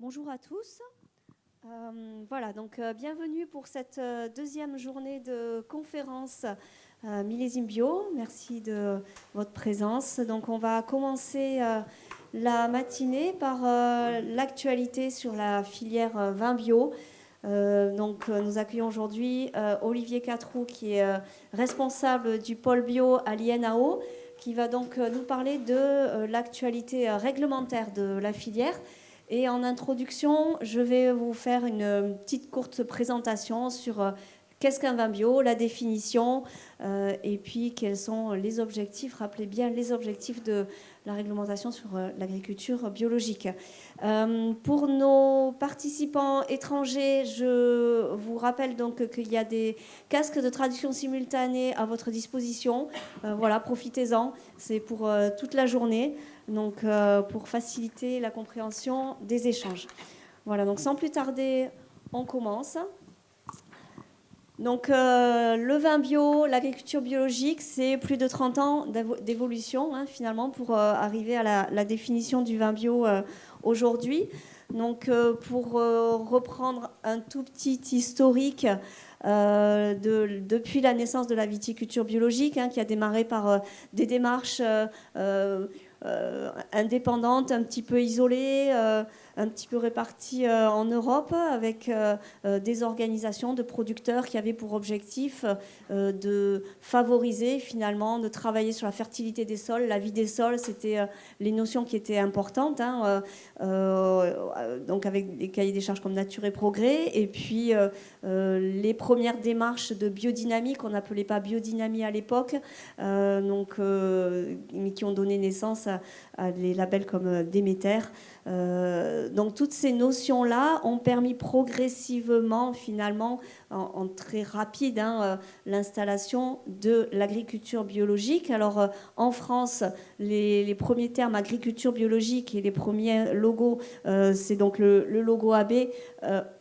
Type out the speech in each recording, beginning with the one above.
Bonjour à tous. Voilà, donc bienvenue pour cette deuxième journée de conférence Millésime Bio. Merci de votre présence. Donc on va commencer la matinée par l'actualité sur la filière vin bio. Nous accueillons aujourd'hui Olivier Catroux qui est responsable du pôle bio à l'INAO, qui va donc nous parler de l'actualité réglementaire de la filière. Et en introduction, je vais vous faire une petite courte présentation sur qu'est-ce qu'un vin bio, la définition, et puis quels sont les objectifs. Rappelez bien les objectifs de la réglementation sur l'agriculture biologique. Pour nos participants étrangers, je vous rappelle donc qu'il y a des casques de traduction simultanée à votre disposition. Voilà, profitez-en, c'est pour toute la journée. Donc, pour faciliter la compréhension des échanges. Voilà, donc sans plus tarder, on commence. Donc, le vin bio, l'agriculture biologique, c'est plus de 30 ans d'évolution, finalement, pour arriver à la définition du vin bio aujourd'hui. Donc, pour reprendre un tout petit historique, depuis la naissance de la viticulture biologique, qui a démarré par des démarches indépendantes, un petit peu isolées, un petit peu réparties en Europe, avec des organisations de producteurs qui avaient pour objectif de favoriser, finalement, de travailler sur la fertilité des sols, la vie des sols. C'était les notions qui étaient importantes, donc avec des cahiers des charges comme Nature et Progrès, et puis les premières démarches de biodynamie, qu'on n'appelait pas biodynamie à l'époque, mais qui ont donné naissance à des labels comme Déméter. Donc toutes ces notions-là ont permis progressivement, finalement, en très rapide, l'installation de l'agriculture biologique. Alors en France, les premiers termes agriculture biologique et les premiers logos, c'est donc le logo AB.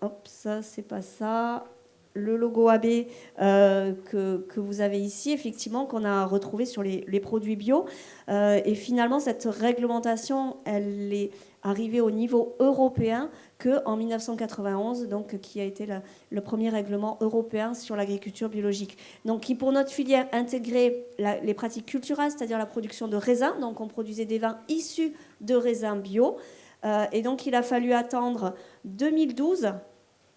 Hop, ça, c'est pas ça. Le logo AB que vous avez ici, effectivement, qu'on a retrouvé sur les produits bio. Et finalement, cette réglementation, elle est arrivée au niveau européen qu'en 1991, donc, qui a été le premier règlement européen sur l'agriculture biologique. Donc, qui, pour notre filière, intégrait les pratiques culturelles, c'est-à-dire la production de raisins. Donc, on produisait des vins issus de raisins bio. Et donc, il a fallu attendre 2012.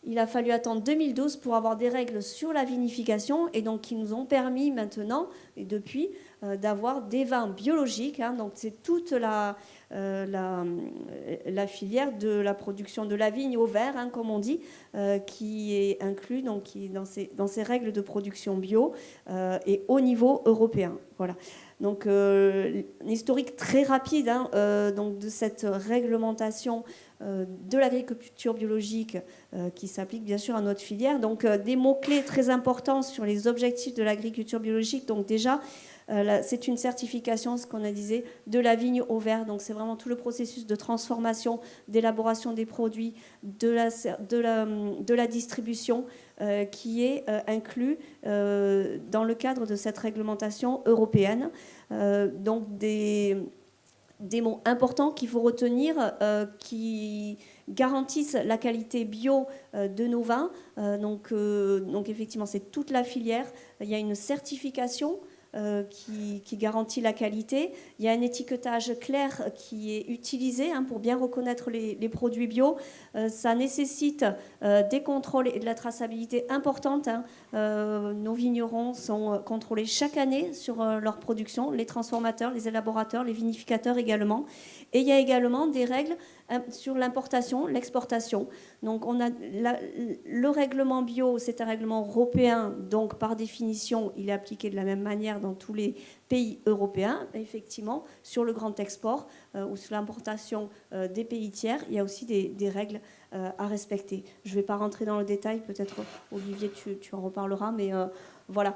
Il a fallu attendre 2012 pour avoir des règles sur la vinification, et donc qui nous ont permis maintenant, et depuis, d'avoir des vins biologiques. Donc c'est toute la filière de la production de la vigne au verre, comme on dit, qui est inclus donc, dans ces règles de production bio et au niveau européen. Voilà. Donc, un historique très rapide donc de cette réglementation de l'agriculture biologique qui s'applique bien sûr à notre filière. Donc, des mots-clés très importants sur les objectifs de l'agriculture biologique. Donc, déjà, c'est une certification, ce qu'on a dit, de la vigne au verre. Donc, c'est vraiment tout le processus de transformation, d'élaboration des produits, de la distribution qui est inclus dans le cadre de cette réglementation européenne. Donc, des mots importants qu'il faut retenir qui garantissent la qualité bio de nos vins. Donc effectivement, c'est toute la filière. Il y a une certification qui garantit la qualité. Il y a un étiquetage clair qui est utilisé pour bien reconnaître les produits bio. Ça nécessite des contrôles et de la traçabilité importante. Nos vignerons sont contrôlés chaque année sur leur production, les transformateurs, les élaborateurs, les vinificateurs également. Et il y a également des règles sur l'importation, l'exportation. Donc on a le règlement bio, c'est un règlement européen, donc par définition, il est appliqué de la même manière dans tous les pays européens. Effectivement, sur le grand export ou sur l'importation des pays tiers, il y a aussi des règles à respecter. Je ne vais pas rentrer dans le détail, peut-être Olivier, tu en reparleras, mais voilà.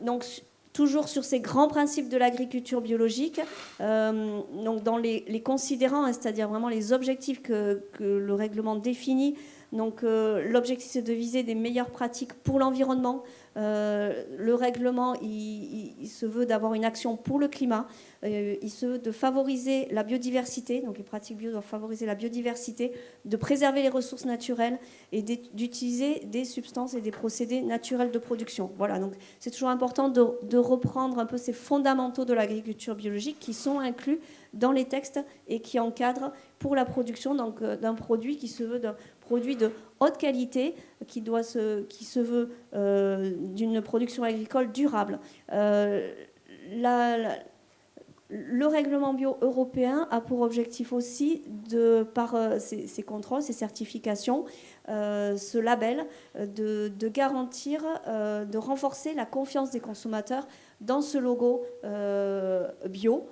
Donc, toujours sur ces grands principes de l'agriculture biologique, donc dans les considérants, c'est-à-dire vraiment les objectifs que le règlement définit, Donc l'objectif, c'est de viser des meilleures pratiques pour l'environnement. Le règlement, il se veut d'avoir une action pour le climat. Il se veut de favoriser la biodiversité. Donc les pratiques bio doivent favoriser la biodiversité, de préserver les ressources naturelles et d'utiliser des substances et des procédés naturels de production. Voilà, donc c'est toujours important de reprendre un peu ces fondamentaux de l'agriculture biologique qui sont inclus dans les textes et qui encadrent pour la production d'un produit qui se veut d'un produit de haute qualité, qui se veut d'une production agricole durable. Le règlement bio européen a pour objectif aussi, par ces contrôles, ces certifications, ce label, de garantir, de renforcer la confiance des consommateurs dans ce logo bio.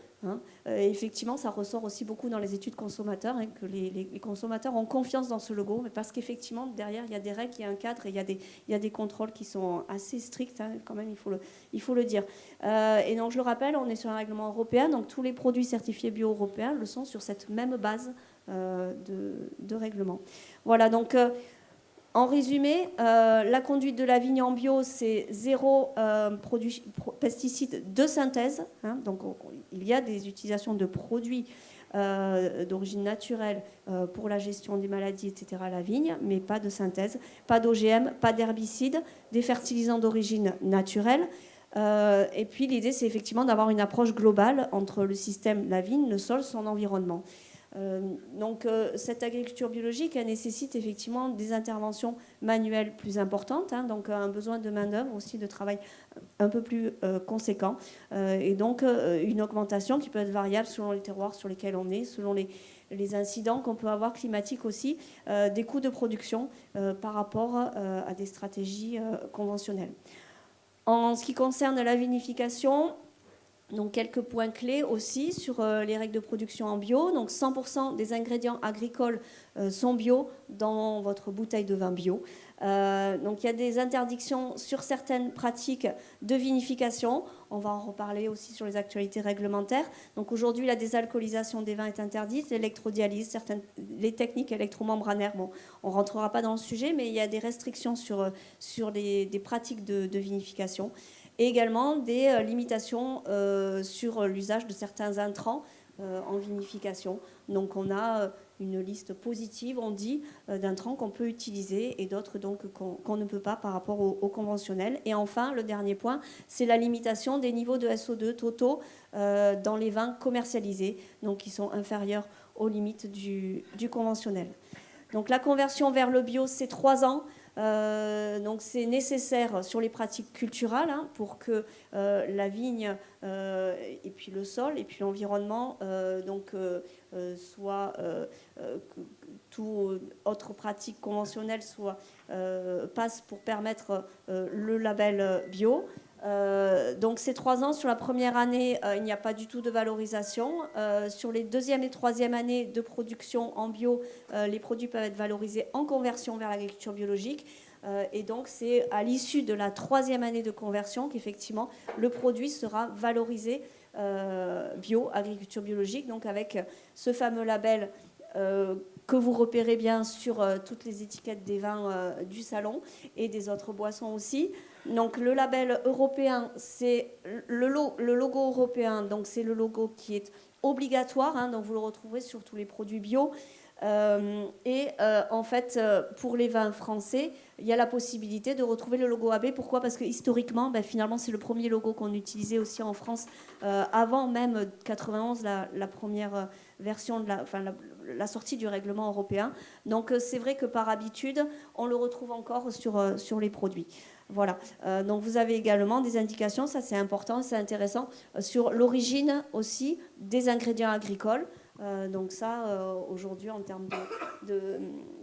Effectivement, ça ressort aussi beaucoup dans les études consommateurs, que les consommateurs ont confiance dans ce logo, mais parce qu'effectivement, derrière, il y a des règles, il y a un cadre et il y a des contrôles qui sont assez stricts, quand même, il faut le dire. Et donc, je le rappelle, on est sur un règlement européen, donc tous les produits certifiés bio européens le sont sur cette même base de règlement. Voilà, donc... En résumé, la conduite de la vigne en bio, c'est 0 pesticides de synthèse. Donc, il y a des utilisations de produits d'origine naturelle pour la gestion des maladies, etc. à la vigne, mais pas de synthèse, pas d'OGM, pas d'herbicides, des fertilisants d'origine naturelle. Et puis, l'idée, c'est effectivement d'avoir une approche globale entre le système, la vigne, le sol, son environnement. Donc cette agriculture biologique, elle nécessite effectivement des interventions manuelles plus importantes, donc un besoin de main-d'œuvre aussi, de travail un peu plus conséquent, et donc une augmentation qui peut être variable selon les terroirs sur lesquels on est, selon les incidents qu'on peut avoir climatiques aussi, des coûts de production par rapport à des stratégies conventionnelles. En ce qui concerne la vinification, donc quelques points clés aussi sur les règles de production en bio. Donc 100% des ingrédients agricoles sont bio dans votre bouteille de vin bio. Donc il y a des interdictions sur certaines pratiques de vinification. On va en reparler aussi sur les actualités réglementaires. Donc aujourd'hui, la désalcoolisation des vins est interdite, l'électrodialyse, les techniques électromembranaires. Bon, on ne rentrera pas dans le sujet, mais il y a des restrictions sur des pratiques de vinification. Et également des limitations sur l'usage de certains intrants en vinification. Donc on a une liste positive, on dit, d'intrants qu'on peut utiliser et d'autres donc qu'on ne peut pas par rapport au conventionnel. Et enfin, le dernier point, c'est la limitation des niveaux de SO2 totaux dans les vins commercialisés, donc qui sont inférieurs aux limites du conventionnel. Donc la conversion vers le bio, c'est 3 ans. Donc c'est nécessaire sur les pratiques culturales pour que la vigne et puis le sol et puis l'environnement soit toute autre pratique conventionnelle passe pour permettre le label bio. Donc ces 3 ans, sur la première année, il n'y a pas du tout de valorisation. Sur les deuxième et troisième années de production en bio, les produits peuvent être valorisés en conversion vers l'agriculture biologique. Et donc c'est à l'issue de la 3e année de conversion qu'effectivement le produit sera valorisé bio, agriculture biologique, donc avec ce fameux label que vous repérez bien sur toutes les étiquettes des vins du salon et des autres boissons aussi. Donc le label européen, c'est le logo européen, donc c'est le logo qui est obligatoire, donc vous le retrouverez sur tous les produits bio. En fait, pour les vins français, il y a la possibilité de retrouver le logo AB. Pourquoi ? Parce que historiquement, finalement, c'est le premier logo qu'on utilisait aussi en France avant même 91, la première version de la sortie du règlement européen. Donc c'est vrai que par habitude, on le retrouve encore sur les produits. Voilà. Donc vous avez également des indications, ça c'est important, c'est intéressant, sur l'origine aussi des ingrédients agricoles. Donc ça, aujourd'hui, en termes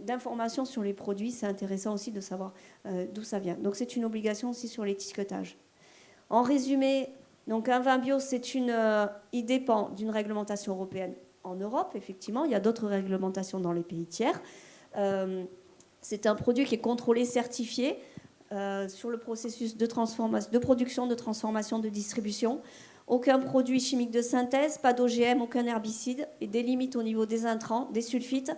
d'informations sur les produits, c'est intéressant aussi de savoir d'où ça vient. Donc c'est une obligation aussi sur l'étiquetage. En résumé, donc un vin bio, il dépend d'une réglementation européenne en Europe, effectivement. Il y a d'autres réglementations dans les pays tiers. C'est un produit qui est contrôlé, certifié sur le processus de production, de transformation, de distribution. Aucun produit chimique de synthèse, pas d'OGM, aucun herbicide, et des limites au niveau des intrants, des sulfites,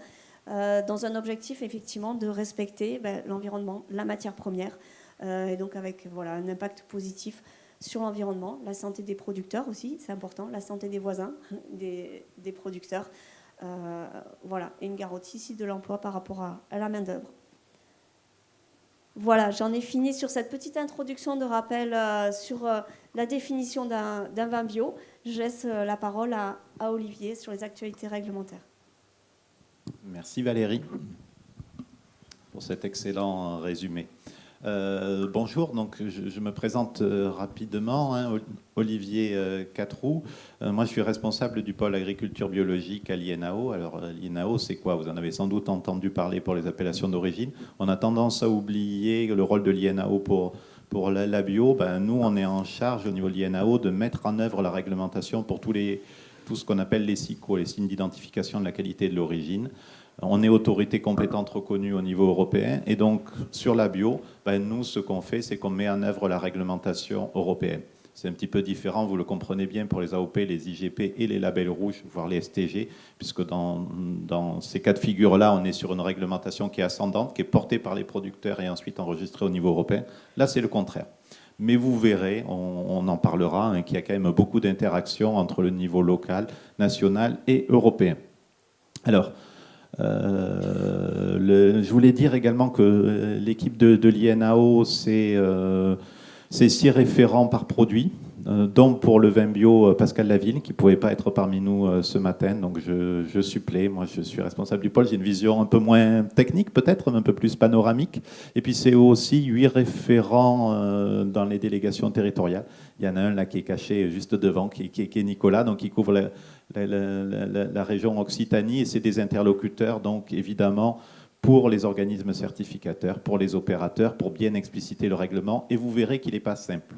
dans un objectif effectivement de respecter l'environnement, la matière première, et donc avec voilà, un impact positif sur l'environnement, la santé des producteurs aussi, c'est important, la santé des voisins, des producteurs, voilà, et une garantie ici de l'emploi par rapport à la main-d'œuvre. Voilà, j'en ai fini sur cette petite introduction de rappel sur la définition d'un vin bio. Je laisse la parole à Olivier sur les actualités réglementaires. Merci Valérie pour cet excellent résumé. Bonjour, donc je me présente rapidement, hein, Olivier Quatroux. Moi, je suis responsable du pôle agriculture biologique à l'INAO. Alors, l'INAO, c'est quoi? Vous en avez sans doute entendu parler pour les appellations d'origine. On a tendance à oublier le rôle de l'INAO pour la bio. Nous, on est en charge au niveau de l'INAO de mettre en œuvre la réglementation pour tout ce qu'on appelle les SICO, les signes d'identification de la qualité de l'origine. On est autorité compétente reconnue au niveau européen. Et donc, sur la bio, nous, ce qu'on fait, c'est qu'on met en œuvre la réglementation européenne. C'est un petit peu différent, vous le comprenez bien, pour les AOP, les IGP et les labels rouges, voire les STG, puisque dans ces cas de figure-là, on est sur une réglementation qui est ascendante, qui est portée par les producteurs et ensuite enregistrée au niveau européen. Là, c'est le contraire. Mais vous verrez, on en parlera, hein, qu'il y a quand même beaucoup d'interactions entre le niveau local, national et européen. Alors, je voulais dire également que l'équipe de l'INAO, c'est 6 référents par produit, dont pour le vin bio Pascal Laville, qui ne pouvait pas être parmi nous ce matin, donc je supplée. Moi, je suis responsable du pôle, j'ai une vision un peu moins technique peut-être, mais un peu plus panoramique. Et puis c'est aussi 8 référents dans les délégations territoriales. Il y en a un là qui est caché juste devant, qui est Nicolas, donc qui couvre la région Occitanie, et c'est des interlocuteurs, donc évidemment, pour les organismes certificateurs, pour les opérateurs, pour bien expliciter le règlement, et vous verrez qu'il n'est pas simple.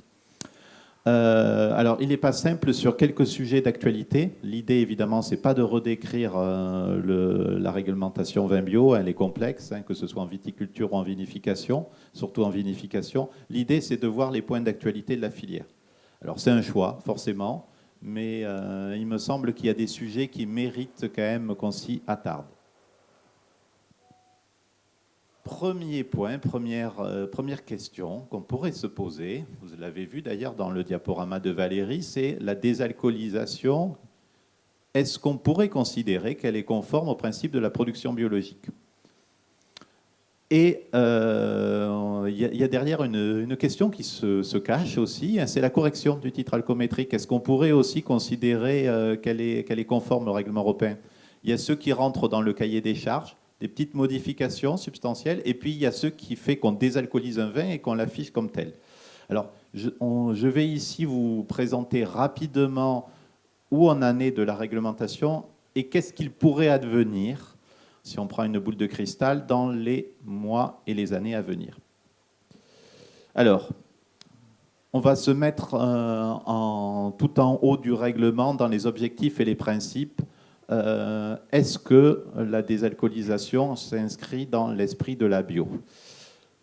Alors, il n'est pas simple sur quelques sujets d'actualité. L'idée, évidemment, c'est pas de redécrire la réglementation vin bio, elle est complexe, hein, que ce soit en viticulture ou en vinification, surtout en vinification. L'idée, c'est de voir les points d'actualité de la filière. Alors, c'est un choix, forcément, mais il me semble qu'il y a des sujets qui méritent quand même qu'on s'y attarde. Premier point, première question qu'on pourrait se poser, vous l'avez vu d'ailleurs dans le diaporama de Valérie, c'est la désalcoolisation. Est-ce qu'on pourrait considérer qu'elle est conforme au principe de la production biologique? Et il y a derrière une question qui se cache aussi, hein, c'est la correction du titre alcoométrique. Est-ce qu'on pourrait aussi considérer qu'elle est conforme au règlement européen? Il y a ceux qui rentrent dans le cahier des charges, des petites modifications substantielles, et puis il y a ceux qui font qu'on désalcoolise un vin et qu'on l'affiche comme tel. Alors, je vais ici vous présenter rapidement où on en est de la réglementation et qu'est-ce qu'il pourrait advenir, si on prend une boule de cristal, dans les mois et les années à venir. Alors, on va se mettre tout en haut du règlement dans les objectifs et les principes. Est-ce que la désalcoolisation s'inscrit dans l'esprit de la bio?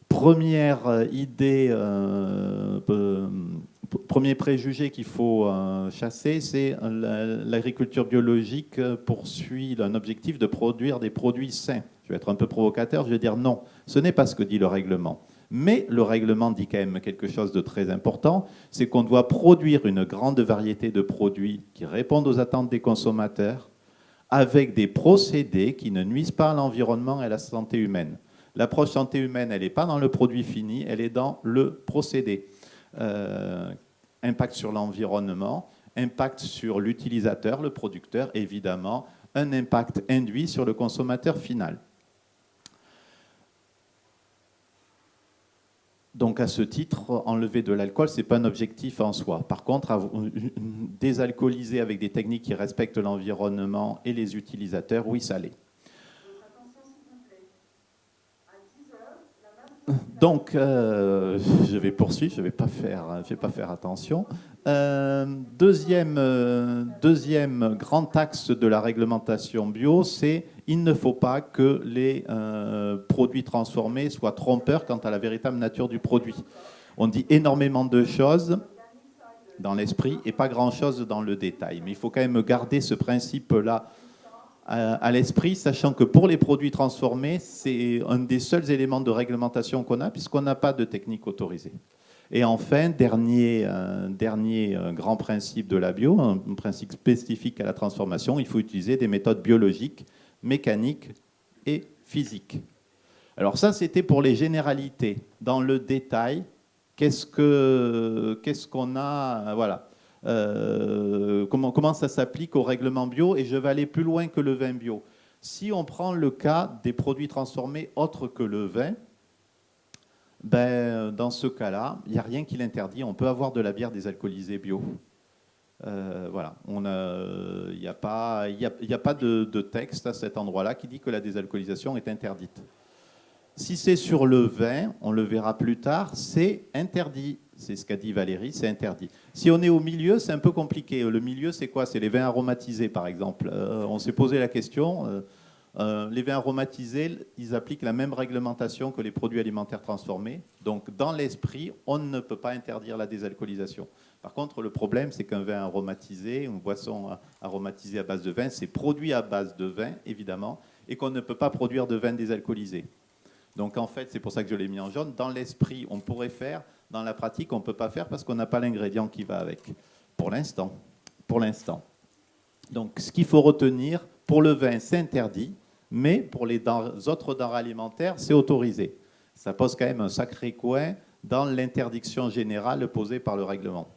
Première idée, premier préjugé qu'il faut chasser, c'est l'agriculture biologique poursuit un objectif de produire des produits sains. Je vais être un peu provocateur, je vais dire non, ce n'est pas ce que dit le règlement. Mais le règlement dit quand même quelque chose de très important, c'est qu'on doit produire une grande variété de produits qui répondent aux attentes des consommateurs, avec des procédés qui ne nuisent pas à l'environnement et à la santé humaine. L'approche santé humaine, elle n'est pas dans le produit fini, elle est dans le procédé. Impact sur l'environnement, impact sur l'utilisateur, le producteur, évidemment, un impact induit sur le consommateur final. Donc à ce titre, enlever de l'alcool, ce n'est pas un objectif en soi. Par contre, désalcooliser avec des techniques qui respectent l'environnement et les utilisateurs, oui, ça l'est. Donc, je vais poursuivre, je ne vais pas faire attention. Deuxième grand axe de la réglementation bio, c'est il ne faut pas que les produits transformés soient trompeurs quant à la véritable nature du produit. On dit énormément de choses dans l'esprit et pas grand-chose dans le détail. Mais il faut quand même garder ce principe-là à l'esprit, sachant que pour les produits transformés, c'est un des seuls éléments de réglementation qu'on a, puisqu'on n'a pas de technique autorisée. Et enfin, dernier grand principe de la bio, un principe spécifique à la transformation, il faut utiliser des méthodes biologiques, mécaniques et physiques. Alors ça, c'était pour les généralités. Dans le détail, qu'est-ce qu'on a, voilà. Comment ça s'applique au règlement bio, et je vais aller plus loin que le vin bio. Si on prend le cas des produits transformés autres que le vin, ben, dans ce cas-là, il n'y a rien qui l'interdit. On peut avoir de la bière désalcoolisée bio. Voilà. Il n'y a pas de texte à cet endroit-là qui dit que la désalcoolisation est interdite. Si c'est sur le vin, on le verra plus tard, c'est interdit. C'est ce qu'a dit Valérie, c'est interdit. Si on est au milieu, c'est un peu compliqué. Le milieu, c'est quoi? C'est les vins aromatisés, par exemple. On s'est posé la question. Les vins aromatisés, ils appliquent la même réglementation que les produits alimentaires transformés. Donc, dans l'esprit, on ne peut pas interdire la désalcoolisation. Par contre, le problème, c'est qu'un vin aromatisé, une boisson aromatisée à base de vin, c'est produit à base de vin, évidemment, et qu'on ne peut pas produire de vin désalcoolisé. Donc, en fait, c'est pour ça que je l'ai mis en jaune. Dans l'esprit, on pourrait faire. Dans la pratique, on ne peut pas faire parce qu'on n'a pas l'ingrédient qui va avec. Pour l'instant. Donc, ce qu'il faut retenir, pour le vin, c'est interdit, mais pour les autres denrées alimentaires, c'est autorisé. Ça pose quand même un sacré coin dans l'interdiction générale posée par le règlement.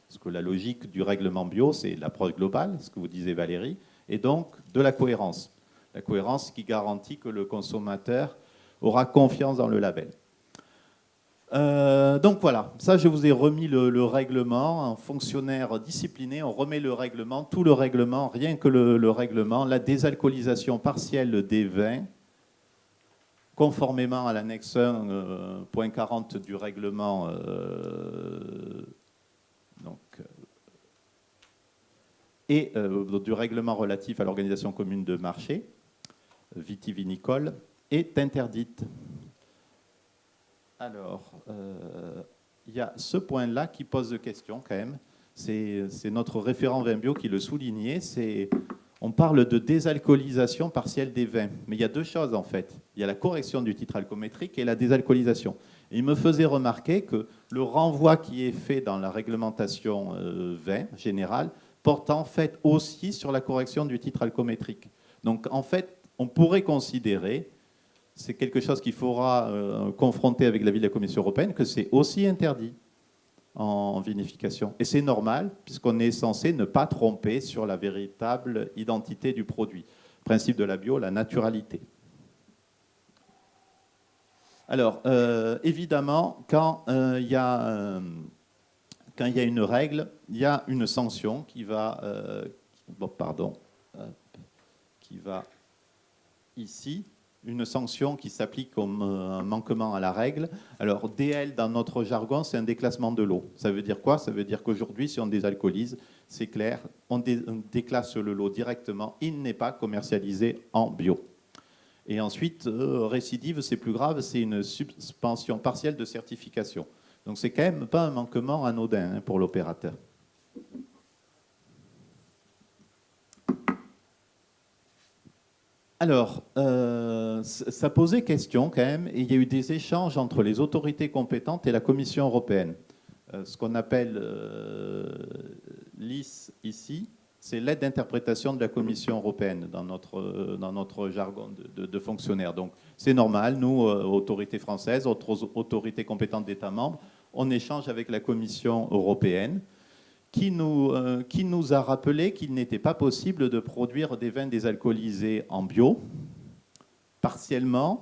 Parce que la logique du règlement bio, c'est l'approche globale, ce que vous disiez Valérie, et donc de la cohérence. La cohérence qui garantit que le consommateur aura confiance dans le label. Donc voilà, ça je vous ai remis le règlement. En fonctionnaire discipliné, on remet le règlement, tout le règlement, rien que le règlement, la désalcoolisation partielle des vins, conformément à l'annexe 1.40 du règlement du règlement relatif à l'organisation commune de marché vitivinicole, est interdite. Alors, il y a ce point-là qui pose de questions quand même. C'est notre référent vin bio qui le soulignait. On parle de désalcoolisation partielle des vins. Mais il y a deux choses en fait. Il y a la correction du titre alcoométrique et la désalcoolisation. Et il me faisait remarquer que le renvoi qui est fait dans la réglementation vin générale porte en fait aussi sur la correction du titre alcoométrique. Donc en fait, on pourrait considérer, c'est quelque chose qu'il faudra confronter avec l'avis de la Commission européenne, que c'est aussi interdit en vinification. Et c'est normal, puisqu'on est censé ne pas tromper sur la véritable identité du produit. Principe de la bio, la naturalité. Alors, évidemment, quand il y a une règle, il y a une sanction qui va... qui va ici, une sanction qui s'applique comme un manquement à la règle. Alors, DL, dans notre jargon, c'est un déclassement de l'eau. Ça veut dire quoi? Ça veut dire qu'aujourd'hui, si on désalcoolise, c'est clair, on déclasse le lot directement. Il n'est pas commercialisé en bio. Et ensuite, récidive, c'est plus grave, c'est une suspension partielle de certification. Donc, c'est quand même pas un manquement anodin pour l'opérateur. Alors, ça posait question quand même, et il y a eu des échanges entre les autorités compétentes et la Commission européenne. Ce qu'on appelle l'IS ici, c'est l'aide d'interprétation de la Commission européenne dans notre jargon de fonctionnaire. Donc, c'est normal, nous, autorités françaises, autorités compétentes d'États membres, on échange avec la Commission européenne, qui nous a rappelé qu'il n'était pas possible de produire des vins désalcoolisés en bio, partiellement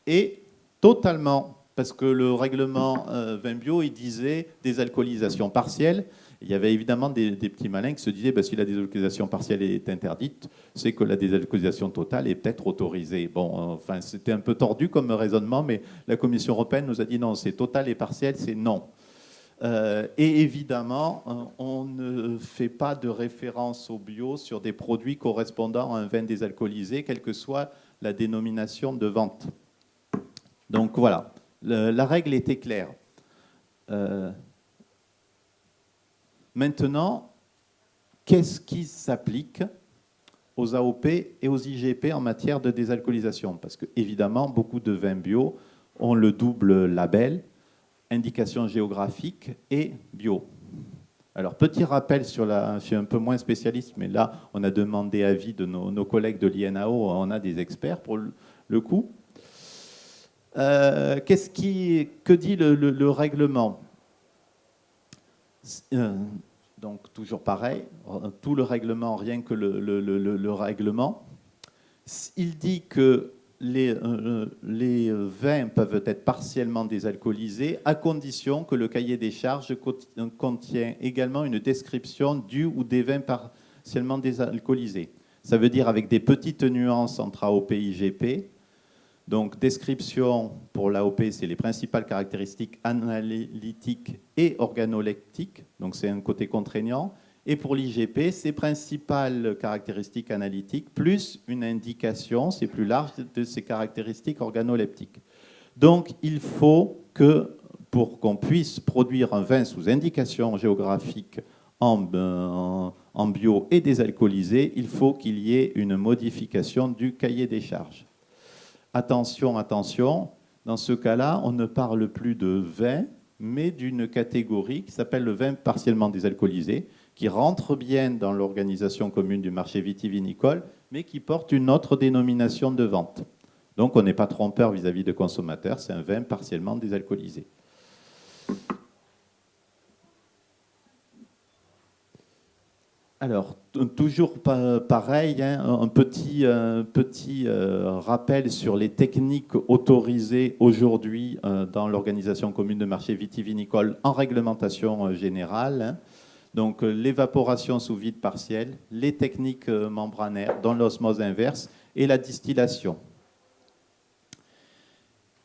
et totalement, parce que le règlement vin bio, il disait désalcoolisation partielle. Il y avait évidemment des petits malins qui se disaient si la désalcoolisation partielle est interdite, c'est que la désalcoolisation totale est peut-être autorisée. Bon, enfin, c'était un peu tordu comme raisonnement, mais la Commission européenne nous a dit non, c'est total et partiel, c'est non. Et évidemment, on ne fait pas de référence au bio sur des produits correspondant à un vin désalcoolisé, quelle que soit la dénomination de vente. Donc voilà, la règle était claire. Maintenant, qu'est-ce qui s'applique aux AOP et aux IGP en matière de désalcoolisation? Parce que, évidemment, beaucoup de vins bio ont le double label, indication géographique et bio. Alors, petit rappel sur je suis un peu moins spécialiste, mais là, on a demandé avis de nos collègues de l'INAO, on a des experts pour le coup. Que dit le règlement? Donc, toujours pareil, tout le règlement, rien que le règlement. Il dit que les vins peuvent être partiellement désalcoolisés à condition que le cahier des charges contient également une description du ou des vins partiellement désalcoolisés. Ça veut dire avec des petites nuances entre AOP et IGP. Donc, description pour l'AOP, c'est les principales caractéristiques analytiques et organoleptiques. Donc, c'est un côté contraignant. Et pour l'IGP, ses principales caractéristiques analytiques, plus une indication, c'est plus large, de ses caractéristiques organoleptiques. Donc, il faut que, pour qu'on puisse produire un vin sous indication géographique en bio et désalcoolisé, il faut qu'il y ait une modification du cahier des charges. Attention, attention, dans ce cas-là, on ne parle plus de vin, mais d'une catégorie qui s'appelle le vin partiellement désalcoolisé, qui rentre bien dans l'organisation commune du marché vitivinicole, mais qui porte une autre dénomination de vente. Donc on n'est pas trompeur vis-à-vis de consommateurs, c'est un vin partiellement désalcoolisé. Alors, toujours pareil, hein, un petit rappel sur les techniques autorisées aujourd'hui dans l'organisation commune de marché vitivinicole en réglementation générale. Hein. Donc, l'évaporation sous vide partiel, les techniques membranaires, dont l'osmose inverse, et la distillation.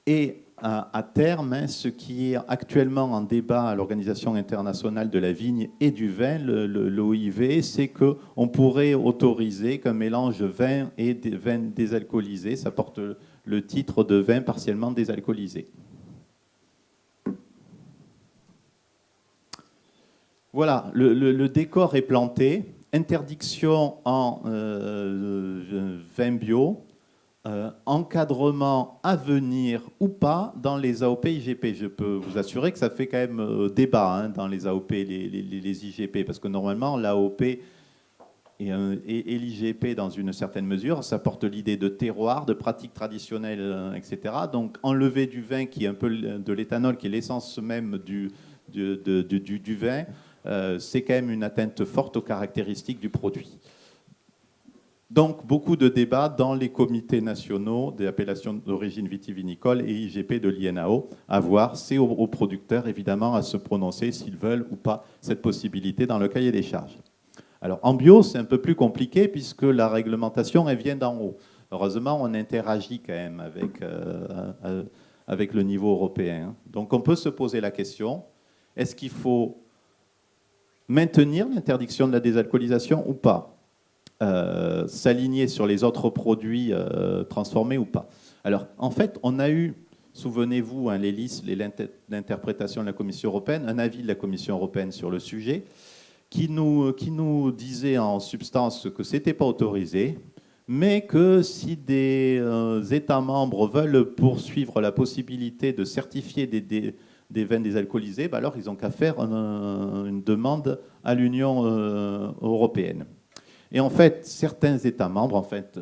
Et à terme, hein, ce qui est actuellement en débat à l'Organisation internationale de la vigne et du vin, l'OIV, c'est qu'on pourrait autoriser qu'un mélange vin et vin désalcoolisé, ça porte le titre de vin partiellement désalcoolisé. Voilà, le décor est planté. Interdiction en vin bio. Encadrement à venir ou pas dans les AOP IGP. Je peux vous assurer que ça fait quand même débat hein, dans les AOP et les IGP, parce que normalement l'AOP et l'IGP dans une certaine mesure, ça porte l'idée de terroir, de pratiques traditionnelles, etc. Donc enlever du vin qui est un peu de l'éthanol, qui est l'essence même du vin, c'est quand même une atteinte forte aux caractéristiques du produit. Donc, beaucoup de débats dans les comités nationaux des appellations d'origine vitivinicole et IGP de l'INAO. À voir, c'est aux producteurs, évidemment, à se prononcer s'ils veulent ou pas cette possibilité dans le cahier des charges. Alors, en bio, c'est un peu plus compliqué puisque la réglementation, elle vient d'en haut. Heureusement, on interagit quand même avec le niveau européen. Donc, on peut se poser la question, est-ce qu'il faut maintenir l'interdiction de la désalcoolisation ou pas ? S'aligner sur les autres produits transformés ou pas. Alors, en fait, on a eu, souvenez-vous, hein, les listes, l'interprétation de la Commission européenne, un avis de la Commission européenne sur le sujet, qui nous disait en substance que ce n'était pas autorisé, mais que si des États membres veulent poursuivre la possibilité de certifier des vins désalcoolisés, ben alors ils n'ont qu'à faire une demande à l'Union européenne. Et en fait, certains États membres, en fait,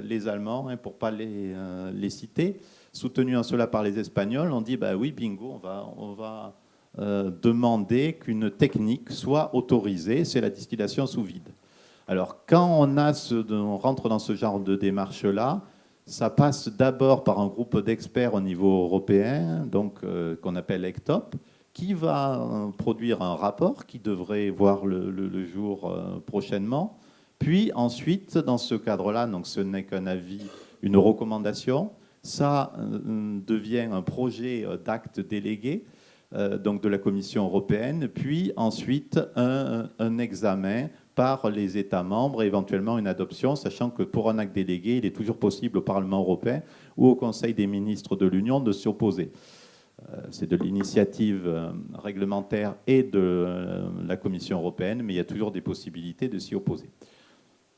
les Allemands, hein, pour ne pas les citer, soutenus en cela par les Espagnols, ont dit bah oui, bingo, on va demander qu'une technique soit autorisée, c'est la distillation sous vide. Alors, quand on rentre dans ce genre de démarche-là, ça passe d'abord par un groupe d'experts au niveau européen, donc qu'on appelle ECTOP, qui va produire un rapport qui devrait voir le jour prochainement. Puis ensuite, dans ce cadre-là, donc ce n'est qu'un avis, une recommandation, ça devient un projet d'acte délégué donc de la Commission européenne, puis ensuite un examen par les États membres et éventuellement une adoption, sachant que pour un acte délégué, il est toujours possible au Parlement européen ou au Conseil des ministres de l'Union de s'y opposer. c'est de l'initiative réglementaire et de la Commission européenne, mais il y a toujours des possibilités de s'y opposer.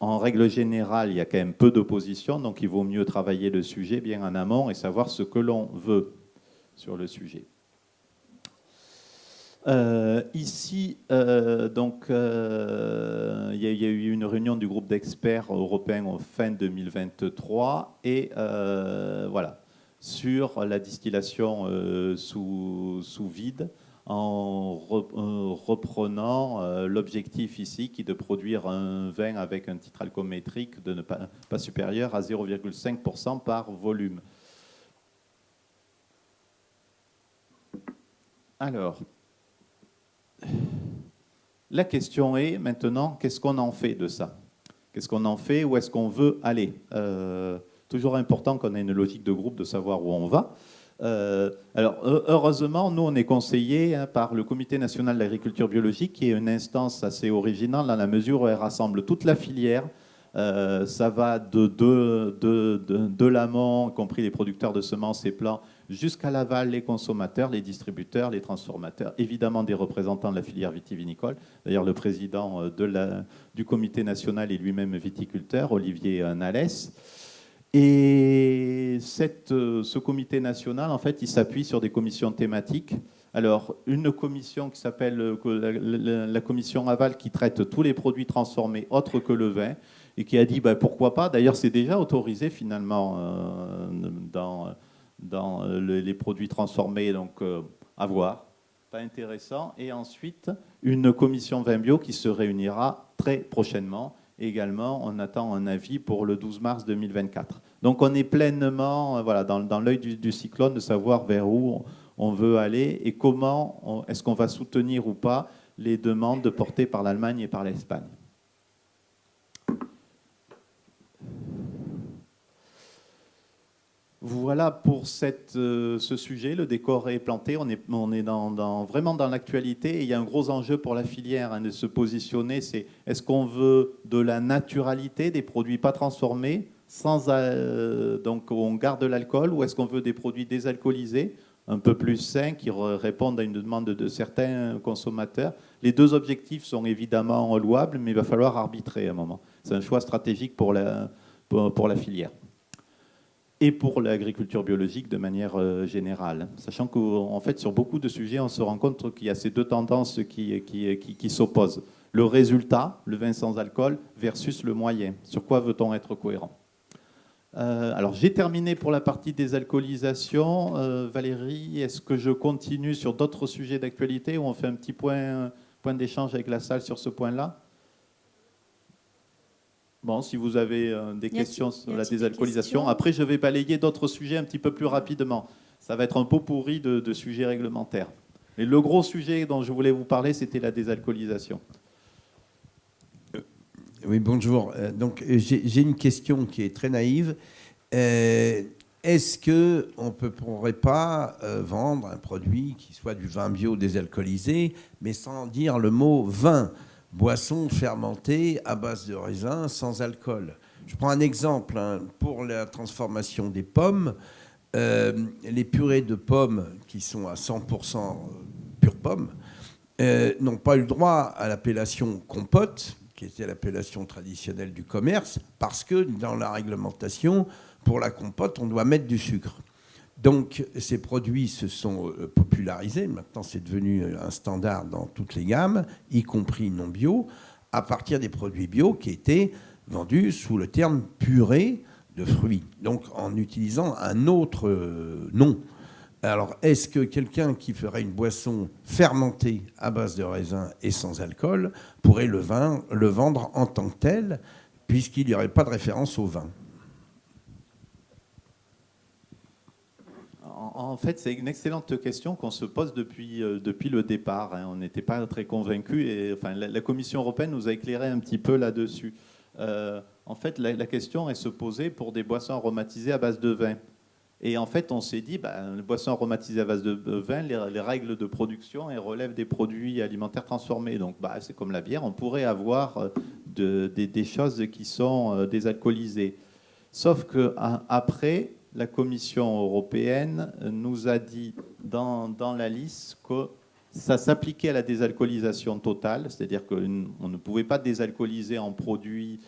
En règle générale, il y a quand même peu d'opposition, donc il vaut mieux travailler le sujet bien en amont et savoir ce que l'on veut sur le sujet. Ici, donc, il y a eu une réunion du groupe d'experts européens en fin 2023 et voilà, sur la distillation sous vide, en reprenant l'objectif ici qui est de produire un vin avec un titre alcoométrique de ne pas supérieur à 0,5% par volume. Alors, la question est maintenant, qu'est-ce qu'on en fait de ça? Qu'est-ce qu'on en fait? Où est-ce qu'on veut aller? Toujours important qu'on ait une logique de groupe, de savoir où on va. Alors, heureusement, nous, on est conseillés par le Comité national de l'agriculture biologique, qui est une instance assez originale dans la mesure où elle rassemble toute la filière. Ça va de l'amont, y compris les producteurs de semences et plants, jusqu'à l'aval, les consommateurs, les distributeurs, les transformateurs, évidemment des représentants de la filière vitivinicole. D'ailleurs, le président du comité national est lui-même viticulteur, Olivier Nalès. Et ce comité national, en fait, il s'appuie sur des commissions thématiques. Alors, une commission qui s'appelle la commission aval, qui traite tous les produits transformés autres que le vin, et qui a dit pourquoi pas. D'ailleurs, c'est déjà autorisé finalement dans les produits transformés, donc à voir, pas intéressant. Et ensuite, une commission vin bio qui se réunira très prochainement. Également, on attend un avis pour le 12 mars 2024. Donc on est pleinement voilà, dans l'œil du cyclone de savoir vers où on veut aller et comment est-ce qu'on va soutenir ou pas les demandes portées par l'Allemagne et par l'Espagne. Voilà pour ce sujet, le décor est planté, on est vraiment dans l'actualité et il y a un gros enjeu pour la filière de se positionner, c'est est-ce qu'on veut de la naturalité, des produits pas transformés, donc on garde l'alcool, ou est-ce qu'on veut des produits désalcoolisés, un peu plus sains, qui répondent à une demande de certains consommateurs. Les deux objectifs sont évidemment louables, mais il va falloir arbitrer à un moment. C'est un choix stratégique pour la filière. Et pour l'agriculture biologique de manière générale. Sachant qu'en fait, sur beaucoup de sujets, on se rend compte qu'il y a ces deux tendances qui s'opposent. Le résultat, le vin sans alcool, versus le moyen. Sur quoi veut-on être cohérent? Alors, j'ai terminé pour la partie désalcoolisation. Valérie, est-ce que je continue sur d'autres sujets d'actualité ou on fait un petit point d'échange avec la salle sur ce point-là? Bon, si vous avez des questions sur la désalcoolisation. Après, je vais balayer d'autres sujets un petit peu plus rapidement. Ça va être un pot pourri de sujets réglementaires. Et le gros sujet dont je voulais vous parler, c'était la désalcoolisation. Oui, bonjour. Donc, j'ai une question qui est très naïve. Est-ce qu'on ne pourrait pas vendre un produit qui soit du vin bio désalcoolisé, mais sans dire le mot vin ? Boisson fermentée à base de raisin sans alcool. Je prends un exemple pour la transformation des pommes. Les purées de pommes qui sont à 100% pure pomme n'ont pas eu le droit à l'appellation compote, qui était l'appellation traditionnelle du commerce, parce que dans la réglementation, pour la compote, on doit mettre du sucre. Donc, ces produits se sont popularisés. Maintenant, c'est devenu un standard dans toutes les gammes, y compris non bio, à partir des produits bio qui étaient vendus sous le terme purée de fruits, donc en utilisant un autre nom. Alors, est-ce que quelqu'un qui ferait une boisson fermentée à base de raisin et sans alcool pourrait le vendre en tant que tel, puisqu'il n'y aurait pas de référence au vin ? En fait, c'est une excellente question qu'on se pose depuis le départ. On n'était pas très convaincus. Et, enfin, la Commission européenne nous a éclairé un petit peu là-dessus. En fait, la question, elle se posait pour des boissons aromatisées à base de vin. Et en fait, on s'est dit, les boissons aromatisées à base de vin, les règles de production, elles relèvent des produits alimentaires transformés. Donc, c'est comme la bière, on pourrait avoir des choses qui sont désalcoolisées. Sauf qu'après, la Commission européenne nous a dit dans la liste que ça s'appliquait à la désalcoolisation totale, c'est-à-dire qu'on ne pouvait pas désalcooliser en produit,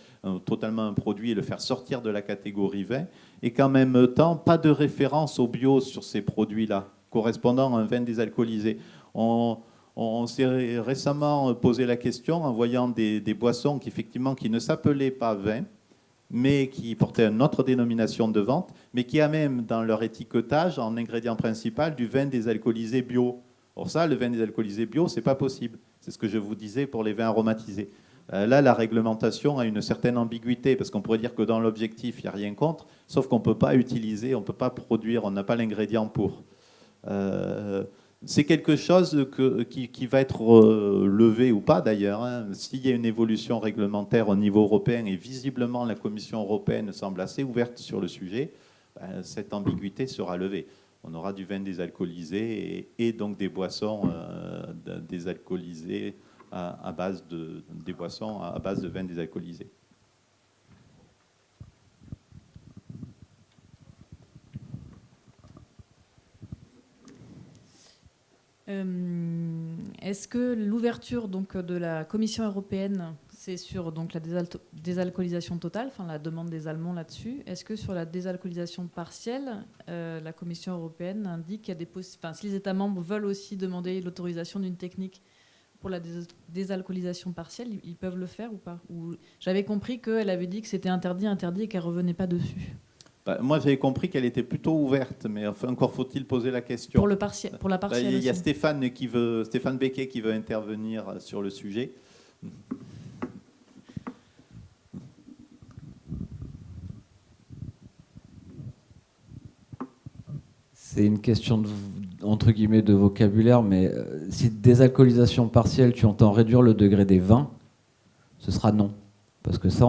totalement un produit et le faire sortir de la catégorie vin, et qu'en même temps, pas de référence au bio sur ces produits-là, correspondant à un vin désalcoolisé. On s'est récemment posé la question en voyant des boissons qui ne s'appelaient pas vin, mais qui portaient une autre dénomination de vente, mais qui a même dans leur étiquetage, en ingrédient principal, du vin désalcoolisé bio. Or ça, le vin désalcoolisé bio, c'est pas possible. C'est ce que je vous disais pour les vins aromatisés. Là, la réglementation a une certaine ambiguïté, parce qu'on pourrait dire que dans l'objectif, il n'y a rien contre, sauf qu'on ne peut pas utiliser, on ne peut pas produire, on n'a pas l'ingrédient pour. C'est quelque chose qui va être levé ou pas d'ailleurs. S'il y a une évolution réglementaire au niveau européen, et visiblement la Commission européenne semble assez ouverte sur le sujet, cette ambiguïté sera levée. On aura du vin désalcoolisé et donc des boissons désalcoolisées à base de vin désalcoolisé. Est-ce que l'ouverture donc de la Commission européenne, c'est sur donc la désalcoolisation totale, enfin la demande des Allemands là-dessus. Est-ce que sur la désalcoolisation partielle, la Commission européenne indique qu'il y a si les États membres veulent aussi demander l'autorisation d'une technique pour la désalcoolisation partielle, ils peuvent le faire ou pas? J'avais compris qu'elle avait dit que c'était interdit et qu'elle revenait pas dessus. Moi, j'avais compris qu'elle était plutôt ouverte, mais enfin, encore faut-il poser la question. Pour la partielle. Il y a Stéphane Becquet qui veut intervenir sur le sujet. C'est une question entre guillemets de vocabulaire, mais si désalcoolisation partielle, tu entends réduire le degré des vins, ce sera non. Parce que ça,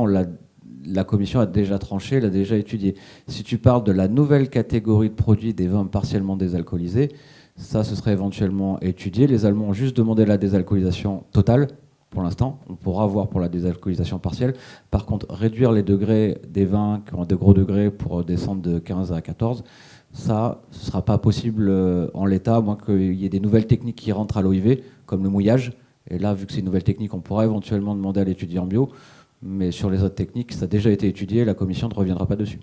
la Commission a déjà tranché, l'a déjà étudié. Si tu parles de la nouvelle catégorie de produits des vins partiellement désalcoolisés, ça, ce serait éventuellement étudié. Les Allemands ont juste demandé la désalcoolisation totale, pour l'instant. On pourra voir pour la désalcoolisation partielle. Par contre, réduire les degrés des vins qui ont de gros degrés pour descendre de 15 à 14, ça, ce ne sera pas possible en l'état, à moins qu'il y ait des nouvelles techniques qui rentrent à l'OIV, comme le mouillage. Et là, vu que c'est une nouvelle technique, on pourra éventuellement demander à l'étudier en bio. Mais sur les autres techniques, ça a déjà été étudié, la Commission ne reviendra pas dessus.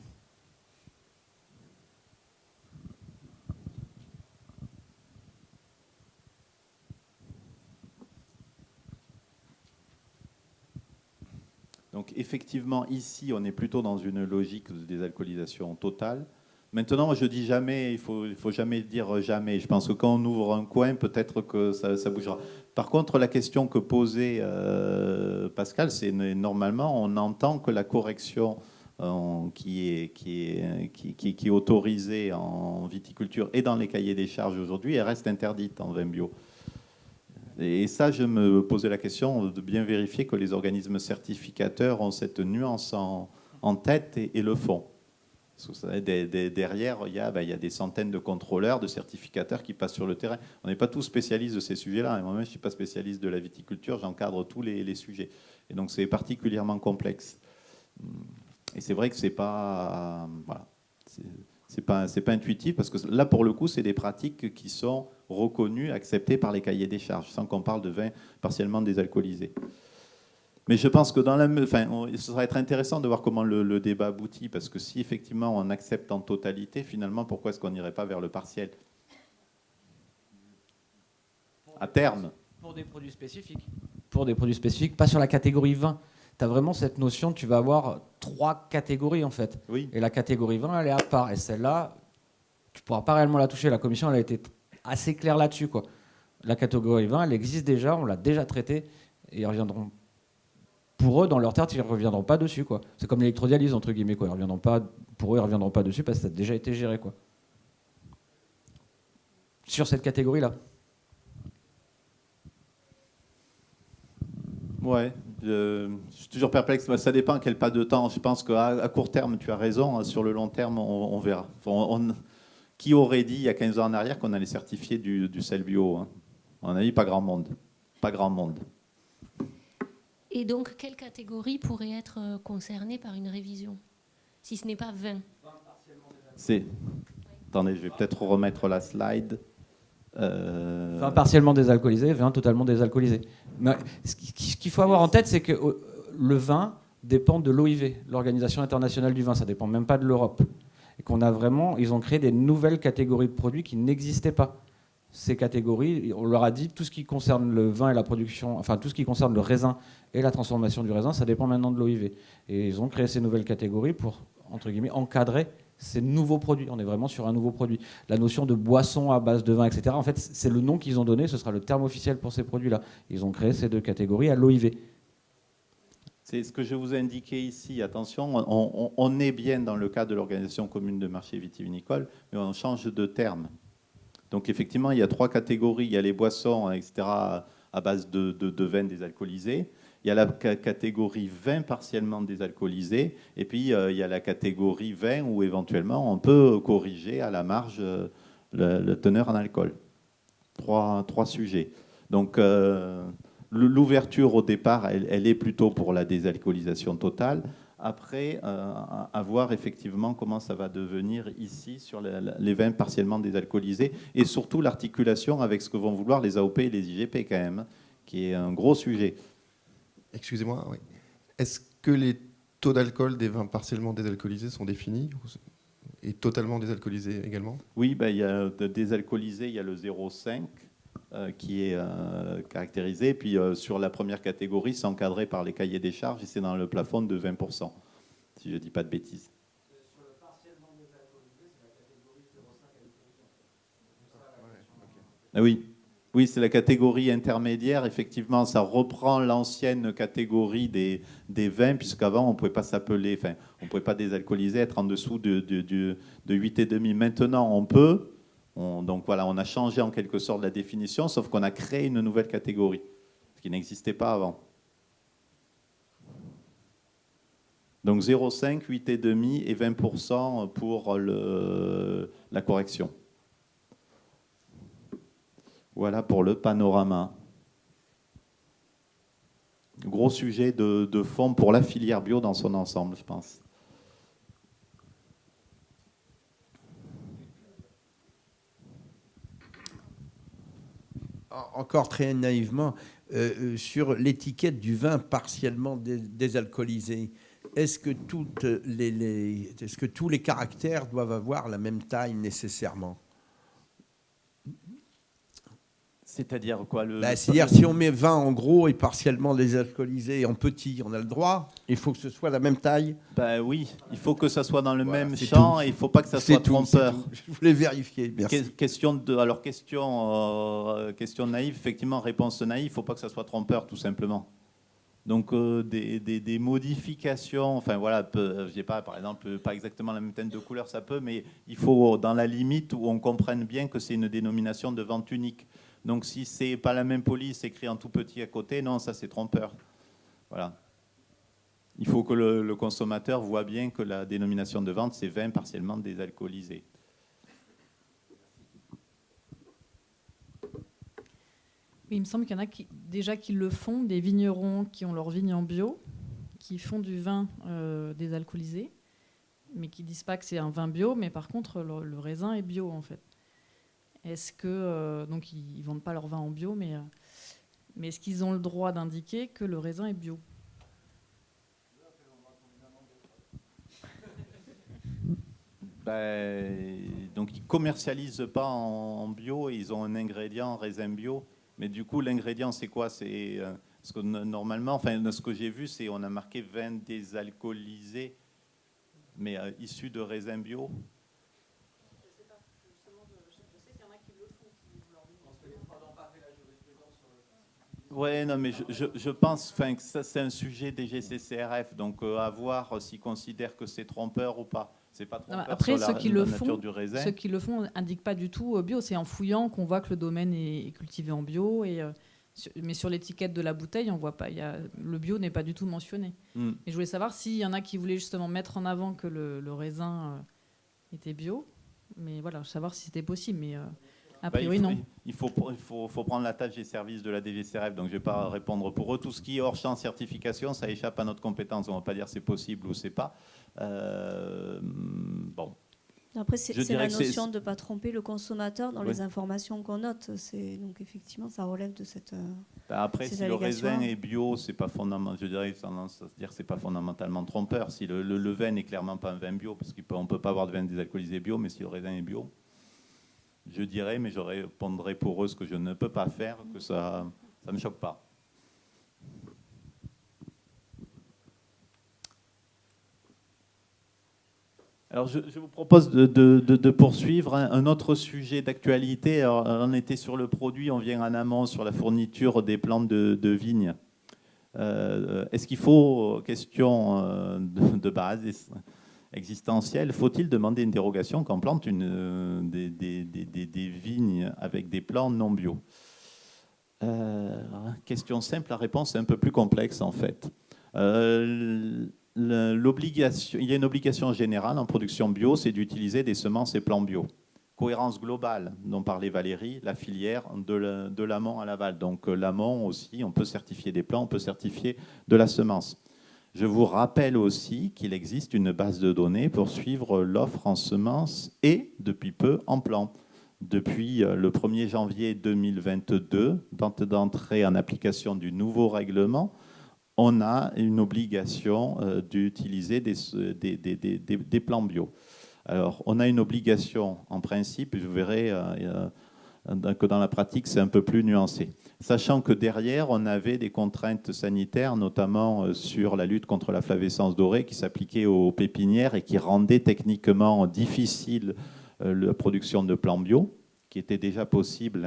Donc effectivement, ici, on est plutôt dans une logique de désalcoolisation totale. Maintenant, moi, je dis jamais, il faut jamais dire jamais. Je pense que quand on ouvre un coin, peut-être que ça bougera. Par contre, la question que posait Pascal, c'est normalement, on entend que la correction qui est autorisée en viticulture et dans les cahiers des charges aujourd'hui, elle reste interdite en vin bio. Et ça, je me posais la question de bien vérifier que les organismes certificateurs ont cette nuance en tête et le font. Derrière, il y a des centaines de contrôleurs, de certificateurs qui passent sur le terrain. On n'est pas tous spécialistes de ces sujets-là. Moi-même, je ne suis pas spécialiste de la viticulture, j'encadre tous les sujets. Et donc, c'est particulièrement complexe. Et c'est vrai que c'est pas, voilà, c'est pas intuitif, parce que là, pour le coup, c'est des pratiques qui sont reconnues, acceptées par les cahiers des charges, sans qu'on parle de vin partiellement désalcoolisé. Mais je pense que ce va être intéressant de voir comment le débat aboutit, parce que si effectivement on accepte en totalité, finalement, pourquoi est-ce qu'on n'irait pas vers le partiel à terme? Pour des produits spécifiques. Pour des produits spécifiques, pas sur la catégorie vin. Tu as vraiment cette notion, tu vas avoir 3 catégories en fait. Oui. Et la catégorie vin, elle est à part. Et celle-là, tu ne pourras pas réellement la toucher. La commission, elle a été assez claire là-dessus, quoi. La catégorie vin, elle existe déjà, on l'a déjà traitée, et ils reviendront. Pour eux, dans leur tête, ils ne reviendront pas dessus, quoi. C'est comme l'électrodialyse, entre guillemets, quoi. Pour eux, ils ne reviendront pas dessus parce que ça a déjà été géré, quoi. Sur cette catégorie-là. Ouais, je suis toujours perplexe. Ça dépend à quel pas de temps. Je pense qu'à court terme, tu as raison. Sur le long terme, on verra. Qui aurait dit il y a 15 ans en arrière qu'on allait certifier du sel bio, hein? On a dit pas grand monde. Pas grand monde. Et donc, quelle catégorie pourrait être concernée par une révision, si ce n'est pas 20? Attendez, je vais peut-être remettre la slide. Vin partiellement désalcoolisé, vin totalement désalcoolisé. Mais ce qu'il faut avoir en tête, c'est que le vin dépend de l'OIV, l'Organisation internationale du vin. Ça ne dépend même pas de l'Europe. Et ils ont créé des nouvelles catégories de produits qui n'existaient pas. Ces catégories, on leur a dit tout ce qui concerne le vin et la production, enfin tout ce qui concerne le raisin et la transformation du raisin, ça dépend maintenant de l'OIV. Et ils ont créé ces nouvelles catégories pour, entre guillemets, encadrer ces nouveaux produits. On est vraiment sur un nouveau produit. La notion de boisson à base de vin, etc., en fait, c'est le nom qu'ils ont donné, ce sera le terme officiel pour ces produits-là. Ils ont créé ces deux catégories à l'OIV. C'est ce que je vous ai indiqué ici. Attention, on est bien dans le cadre de l'Organisation commune de marché vitivinicole, mais on change de terme. Donc effectivement, il y a 3 catégories. Il y a les boissons, etc., à base de vin désalcoolisé. Il y a la catégorie vin partiellement désalcoolisé. Et puis, il y a la catégorie vin où éventuellement, on peut corriger à la marge le teneur en alcool. Trois sujets. Donc, l'ouverture au départ, elle est plutôt pour la désalcoolisation totale. Après, à voir effectivement comment ça va devenir ici sur les vins partiellement désalcoolisés et surtout l'articulation avec ce que vont vouloir les AOP et les IGP quand même, qui est un gros sujet. Excusez-moi, oui. Est-ce que les taux d'alcool des vins partiellement désalcoolisés sont définis et totalement désalcoolisés également? Oui, il y a de désalcoolisé, il y a le 0,5 qui est caractérisé. Puis sur la première catégorie, c'est encadré par les cahiers des charges et c'est dans le plafond de 20%, si je ne dis pas de bêtises. Sur le partiellement désalcoolisé, c'est la catégorie 0,5 à Ah oui. Oui, c'est la catégorie intermédiaire. Effectivement, ça reprend l'ancienne catégorie des vins, puisqu'avant, on ne pouvait pas s'appeler, enfin, on ne pouvait pas désalcooliser, être en dessous de 8,5. Maintenant, on peut. Donc voilà, on a changé en quelque sorte la définition, sauf qu'on a créé une nouvelle catégorie, ce qui n'existait pas avant. Donc 0,5, 8,5 et 20% pour la correction. Voilà pour le panorama. Gros sujet de fond pour la filière bio dans son ensemble, je pense. Encore très naïvement, sur l'étiquette du vin partiellement désalcoolisé, est-ce que tous les caractères doivent avoir la même taille nécessairement? C'est-à-dire quoi C'est-à-dire si on met vin en gros et partiellement désalcoolisé en petit, on a le droit. Il faut que ce soit la même taille. Oui, il faut que ça soit dans le même c'est champ tout. et il ne faut pas que ça soit trompeur. Je voulais vérifier. Merci. Question naïve, effectivement, réponse naïve, il ne faut pas que ça soit trompeur, tout simplement. Donc des modifications, enfin voilà, je sais pas, par exemple, pas exactement la même teinte de couleur, ça peut, mais il faut dans la limite où on comprenne bien que c'est une dénomination de vente unique. Donc si c'est pas la même police écrit en tout petit à côté, non, ça c'est trompeur. Voilà. Il faut que le consommateur voit bien que la dénomination de vente, c'est vin partiellement désalcoolisé. Oui, il me semble qu'il y en a déjà qui le font, des vignerons qui ont leur vigne en bio, qui font du vin désalcoolisé, mais qui ne disent pas que c'est un vin bio, mais par contre, le raisin est bio, en fait. Est-ce que... donc, ils ne vendent pas leur vin en bio, mais est-ce qu'ils ont le droit d'indiquer que le raisin est bio? Donc, ils ne commercialisent pas en bio et ils ont un ingrédient raisin bio. Mais du coup, l'ingrédient, c'est quoi? C'est ce que normalement, enfin, ce que j'ai vu, c'est on a marqué vin désalcoolisé, mais issu de raisin bio. Je sais pas. Justement, je sais qu'il y en a qui le font, qui leur disent. Je pense que les trois n'ont pas fait la jurisprudence sur le. Ouais, non, mais je pense, que ça, c'est un sujet des GCCRF, donc à voir s'ils considèrent que c'est trompeur ou pas. C'est pas trompeur. Après, sur la nature du raisin. Ceux qui le font n'indiquent pas du tout bio. C'est en fouillant qu'on voit que le domaine est cultivé en bio. Mais sur l'étiquette de la bouteille, on voit pas. Le bio n'est pas du tout mentionné. Et je voulais savoir s'il y en a qui voulaient justement mettre en avant que le raisin était bio. Mais voilà, savoir si c'était possible. Mais a priori, non. Il faut prendre la tâche des services de la DGCRF, donc je ne vais pas répondre pour eux. Tout ce qui est hors champ certification, ça échappe à notre compétence. On ne va pas dire c'est possible ou c'est pas. Bon. Après, Je c'est dirais la que c'est- notion de ne pas tromper le consommateur dans Oui. les informations qu'on note. Donc, effectivement, ça relève de cette. Après, ces si le raisin allégations-là. est bio, c'est pas fondamental. Je dirais tendance à se dire que c'est pas fondamentalement trompeur. Si le vin n'est clairement pas un vin bio, parce qu'on peut pas avoir de vin désalcoolisé bio, mais si le raisin est bio, je dirais, mais je répondrai pour eux ce que je ne peux pas faire, que ça me choque pas. Alors, je vous propose de poursuivre un autre sujet d'actualité. Alors, on était sur le produit, on vient en amont sur la fourniture des plantes de vigne. Est-ce qu'il faut, question de base existentielle, faut-il demander une dérogation quand on plante des vignes avec des plants non bio? Question simple, la réponse est un peu plus complexe en fait. Il y a une obligation générale en production bio, c'est d'utiliser des semences et plants bio. Cohérence globale dont parlait Valérie, la filière de l'amont à l'aval. Donc l'amont aussi, on peut certifier des plants, on peut certifier de la semence. Je vous rappelle aussi qu'il existe une base de données pour suivre l'offre en semences et depuis peu en plants. Depuis le 1er janvier 2022, date d'entrée en application du nouveau règlement, on a une obligation d'utiliser des plants bio. Alors, on a une obligation en principe, je verrai que dans la pratique, c'est un peu plus nuancé. Sachant que derrière, on avait des contraintes sanitaires, notamment sur la lutte contre la flavescence dorée, qui s'appliquait aux pépinières et qui rendait techniquement difficile la production de plants bio, qui était déjà possible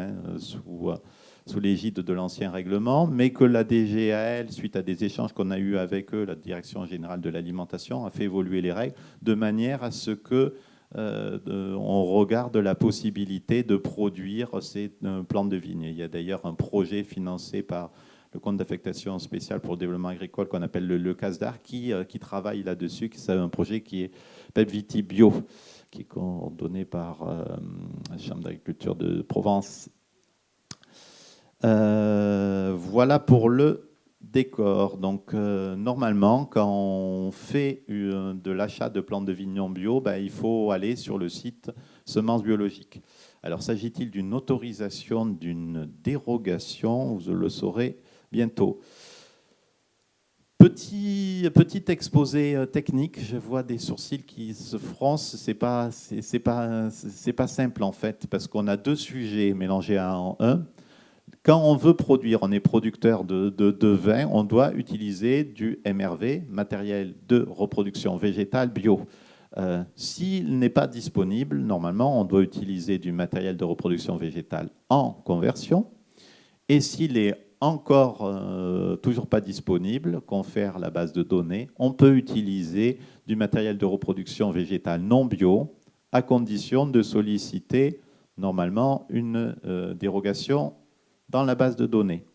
sous l'égide de l'ancien règlement, mais que la DGAL, suite à des échanges qu'on a eus avec eux, la Direction générale de l'alimentation, a fait évoluer les règles de manière à ce que on regarde la possibilité de produire ces plantes de vigne. Il y a d'ailleurs un projet financé par le compte d'affectation spéciale pour le développement agricole qu'on appelle le CASDAR qui travaille là-dessus. C'est un projet qui est PepViti Bio, qui est coordonné par la Chambre d'agriculture de Provence. Voilà pour le décor. Donc, normalement, quand on fait de l'achat de plantes de vignes non bio, il faut aller sur le site Semences biologiques. Alors, s'agit-il d'une autorisation, d'une dérogation? Vous le saurez bientôt. Petit exposé technique. Je vois des sourcils qui se froncent. C'est pas simple en fait, parce qu'on a deux sujets mélangés en un. Quand on veut produire, on est producteur de vin, on doit utiliser du MRV, matériel de reproduction végétale bio. S'il n'est pas disponible, normalement, on doit utiliser du matériel de reproduction végétale en conversion. Et s'il est encore toujours pas disponible, confère la base de données, on peut utiliser du matériel de reproduction végétale non bio, à condition de solliciter normalement une dérogation dans la base de données.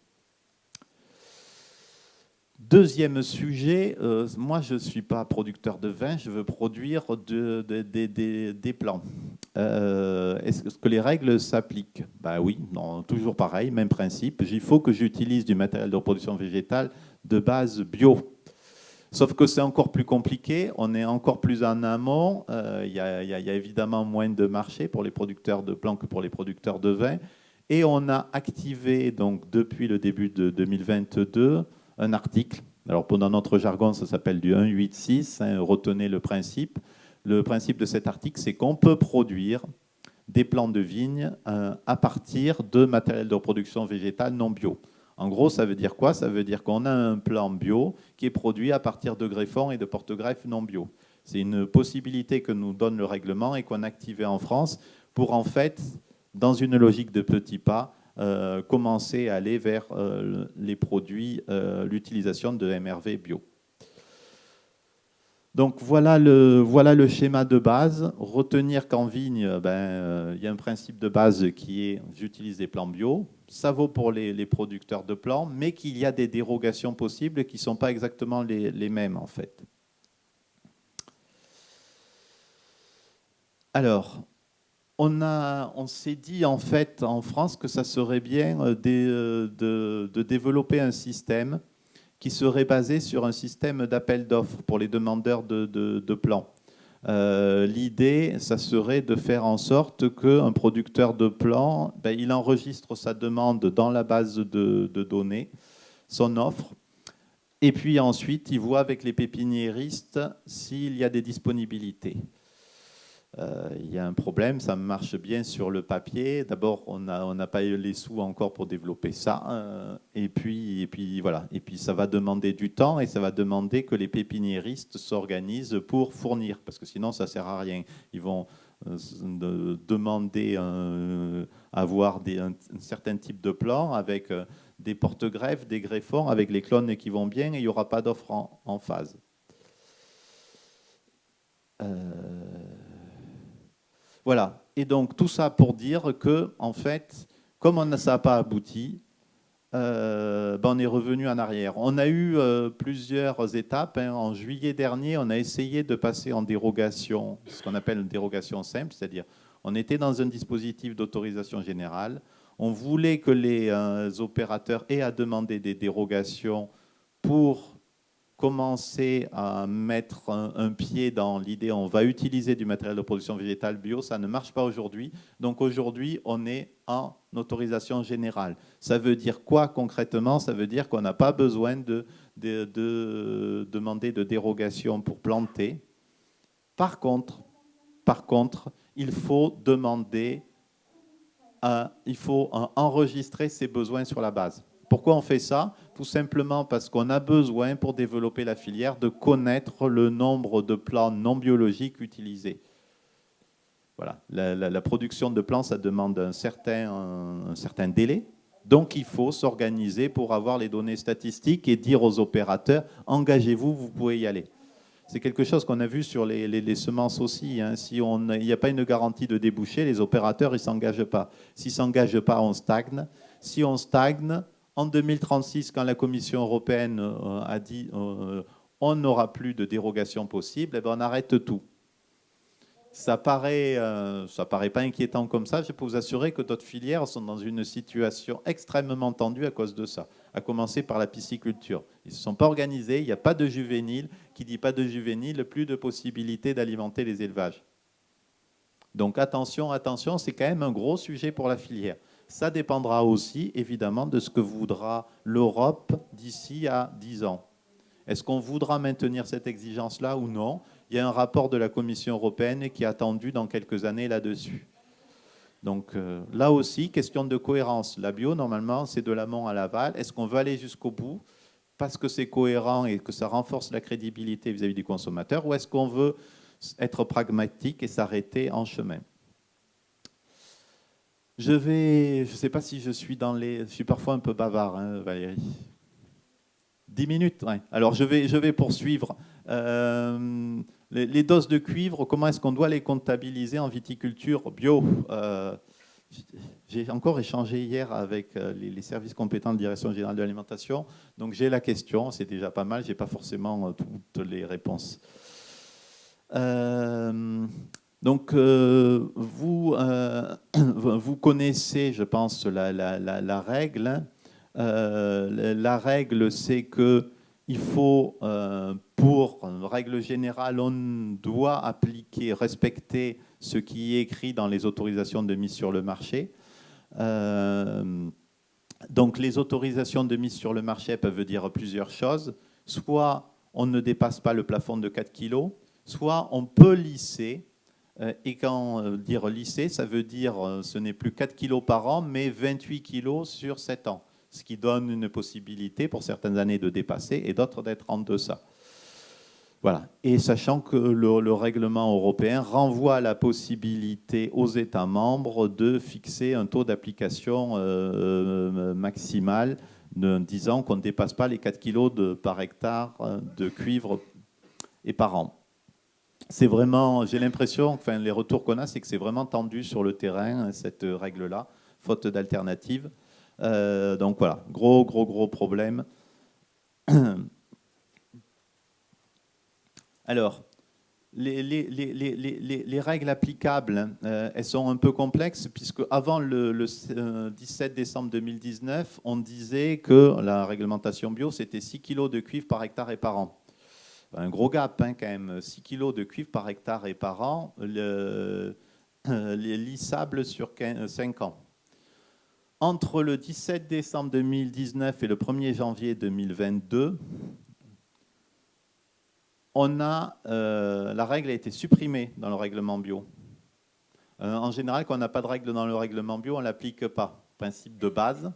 Deuxième sujet, moi je ne suis pas producteur de vin, je veux produire des plants. Est-ce que les règles s'appliquent? Oui, non, toujours pareil, même principe. Il faut que j'utilise du matériel de reproduction végétale de base bio. Sauf que c'est encore plus compliqué, on est encore plus en amont. Il y a évidemment moins de marché pour les producteurs de plants que pour les producteurs de vin. Et on a activé, donc, depuis le début de 2022, un article. Alors, dans notre jargon, ça s'appelle du 186. Retenez le principe. Le principe de cet article, c'est qu'on peut produire des plants de vigne à partir de matériel de reproduction végétale non bio. En gros, ça veut dire quoi? Ça veut dire qu'on a un plant bio qui est produit à partir de greffons et de porte-greffes non bio. C'est une possibilité que nous donne le règlement et qu'on a activé en France pour, en fait, dans une logique de petits pas, commencer à aller vers les produits, l'utilisation de MRV bio. Donc voilà le schéma de base. Retenir qu'en vigne, il y a un principe de base qui est j'utilise des plants bio. Ça vaut pour les producteurs de plants, mais qu'il y a des dérogations possibles qui ne sont pas exactement les mêmes en fait. Alors, on s'est dit en fait en France que ça serait bien de développer un système qui serait basé sur un système d'appel d'offres pour les demandeurs de plants. L'idée, ça serait de faire en sorte qu'un producteur de plants, il enregistre sa demande dans la base de données, son offre, et puis ensuite, il voit avec les pépiniéristes s'il y a des disponibilités. Il y a un problème, ça marche bien sur le papier. D'abord, on n'a pas eu les sous encore pour développer ça. Et puis voilà. Et puis ça va demander du temps et ça va demander que les pépiniéristes s'organisent pour fournir, parce que sinon ça ne sert à rien. Ils vont demander avoir un certain type de plan avec des porte-greffes, des greffons, avec les clones qui vont bien, et il n'y aura pas d'offre en phase. Voilà. Et donc tout ça pour dire que, en fait, comme ça n'a pas abouti, on est revenu en arrière. On a eu plusieurs étapes. En juillet dernier, on a essayé de passer en dérogation, ce qu'on appelle une dérogation simple, c'est-à-dire on était dans un dispositif d'autorisation générale. On voulait que les opérateurs aient à demander des dérogations pour commencer à mettre un pied dans l'idée on va utiliser du matériel de production végétale bio. Ça ne marche pas aujourd'hui. Donc aujourd'hui, on est en autorisation générale. Ça veut dire quoi concrètement? Ça veut dire qu'on n'a pas besoin de demander de dérogation pour planter. Par contre, il faut demander, il faut enregistrer ses besoins sur la base. Pourquoi on fait ça? Tout simplement parce qu'on a besoin, pour développer la filière, de connaître le nombre de plants non biologiques utilisés. Voilà. La production de plants, ça demande un certain délai. Donc, il faut s'organiser pour avoir les données statistiques et dire aux opérateurs, engagez-vous, vous pouvez y aller. C'est quelque chose qu'on a vu sur les semences aussi. Si il n'y a pas une garantie de débouché, les opérateurs ne s'engagent pas. S'ils ne s'engagent pas, on stagne. Si on stagne, en 2036, quand la Commission européenne a dit on n'aura plus de dérogation possible, on arrête tout. Ça paraît pas inquiétant comme ça. Je peux vous assurer que d'autres filières sont dans une situation extrêmement tendue à cause de ça, à commencer par la pisciculture. Ils ne se sont pas organisés, il n'y a pas de juvéniles. Qui dit pas de juvéniles, plus de possibilités d'alimenter les élevages. Donc attention, c'est quand même un gros sujet pour la filière. Ça dépendra aussi, évidemment, de ce que voudra l'Europe d'ici à 10 ans. Est-ce qu'on voudra maintenir cette exigence-là ou non? Il y a un rapport de la Commission européenne qui est attendu dans quelques années là-dessus. Donc là aussi, question de cohérence. La bio, normalement, c'est de l'amont à l'aval. Est-ce qu'on veut aller jusqu'au bout parce que c'est cohérent et que ça renforce la crédibilité vis-à-vis du consommateur, ou est-ce qu'on veut être pragmatique et s'arrêter en chemin? Je ne sais pas si je suis je suis parfois un peu bavard, hein, Valérie. 10 minutes, ouais. Alors je vais poursuivre. Les doses de cuivre, comment est-ce qu'on doit les comptabiliser en viticulture bio? J'ai encore échangé hier avec les services compétents de la Direction générale de l'alimentation. Donc j'ai la question, c'est déjà pas mal, je n'ai pas forcément toutes les réponses. Donc, vous connaissez, je pense, la règle. La règle, c'est qu'il faut, pour règle générale, on doit respecter ce qui est écrit dans les autorisations de mise sur le marché. Donc, les autorisations de mise sur le marché peuvent dire plusieurs choses. Soit on ne dépasse pas le plafond de 4 kg, soit on peut lisser. Et quand dire lisser, ça veut dire ce n'est plus 4 kg par an, mais 28 kg sur 7 ans. Ce qui donne une possibilité pour certaines années de dépasser et d'autres d'être en deçà. Voilà. Et sachant que le règlement européen renvoie la possibilité aux États membres de fixer un taux d'application maximal, disant qu'on ne dépasse pas les 4 kg par hectare de cuivre et par an. C'est vraiment, j'ai l'impression, enfin les retours qu'on a, c'est que c'est vraiment tendu sur le terrain, cette règle-là, faute d'alternative. Donc voilà, gros problème. Alors, les règles applicables, elles sont un peu complexes, puisque avant le 17 décembre 2019, on disait que la réglementation bio, c'était 6 kg de cuivre par hectare et par an. un gros gap, hein, quand même, 6 kg de cuivre par hectare et par an, les lissables sur 5 ans. Entre le 17 décembre 2019 et le 1er janvier 2022, la règle a été supprimée dans le règlement bio. En général, quand on n'a pas de règle dans le règlement bio, on ne l'applique pas. Principe de base,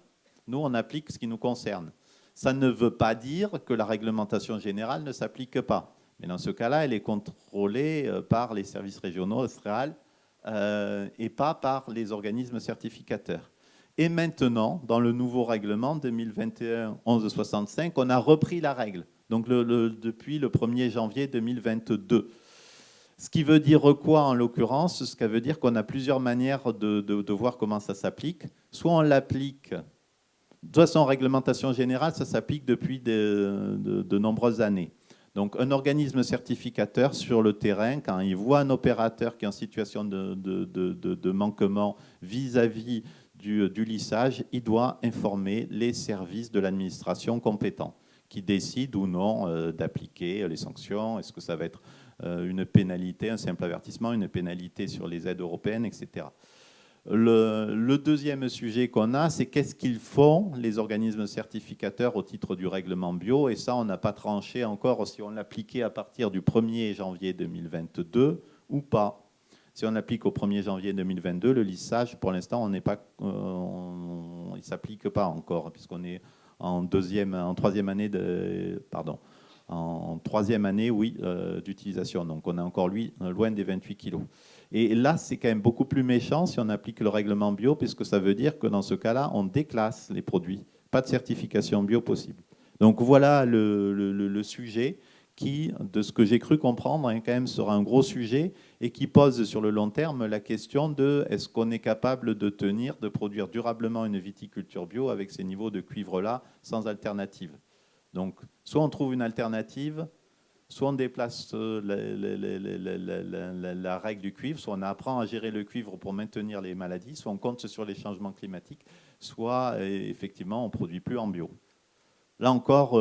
nous, on applique ce qui nous concerne. Ça ne veut pas dire que la réglementation générale ne s'applique pas. Mais dans ce cas-là, elle est contrôlée par les services régionaux céréales et pas par les organismes certificateurs. Et maintenant, dans le nouveau règlement 2021-1165, on a repris la règle, donc depuis le 1er janvier 2022. Ce qui veut dire quoi en l'occurrence? Ce qui veut dire qu'on a plusieurs manières de voir comment ça s'applique. Soit on l'applique, de toute façon, réglementation générale, ça s'applique depuis de nombreuses années. Donc un organisme certificateur sur le terrain, quand il voit un opérateur qui est en situation de manquement vis-à-vis du lissage, il doit informer les services de l'administration compétents qui décident ou non d'appliquer les sanctions. Est-ce que ça va être une pénalité, un simple avertissement, une pénalité sur les aides européennes, etc. Le deuxième sujet qu'on a, c'est qu'est-ce qu'ils font, les organismes certificateurs, au titre du règlement bio. Et ça, on n'a pas tranché encore si on l'appliquait à partir du 1er janvier 2022 ou pas. Si on applique au 1er janvier 2022, le lissage, pour l'instant, il ne s'applique pas encore, puisqu'on est en troisième année d'utilisation. Donc on est encore loin des 28 kilos. Et là, c'est quand même beaucoup plus méchant si on applique le règlement bio, puisque ça veut dire que dans ce cas-là, on déclasse les produits. Pas de certification bio possible. Donc voilà le sujet qui, de ce que j'ai cru comprendre, hein, quand même sera un gros sujet et qui pose sur le long terme la question de est-ce qu'on est capable de produire durablement une viticulture bio avec ces niveaux de cuivre-là sans alternative. Donc, soit on trouve une alternative, soit on déplace la règle du cuivre, soit on apprend à gérer le cuivre pour maintenir les maladies, soit on compte sur les changements climatiques, soit effectivement on ne produit plus en bio. Là encore,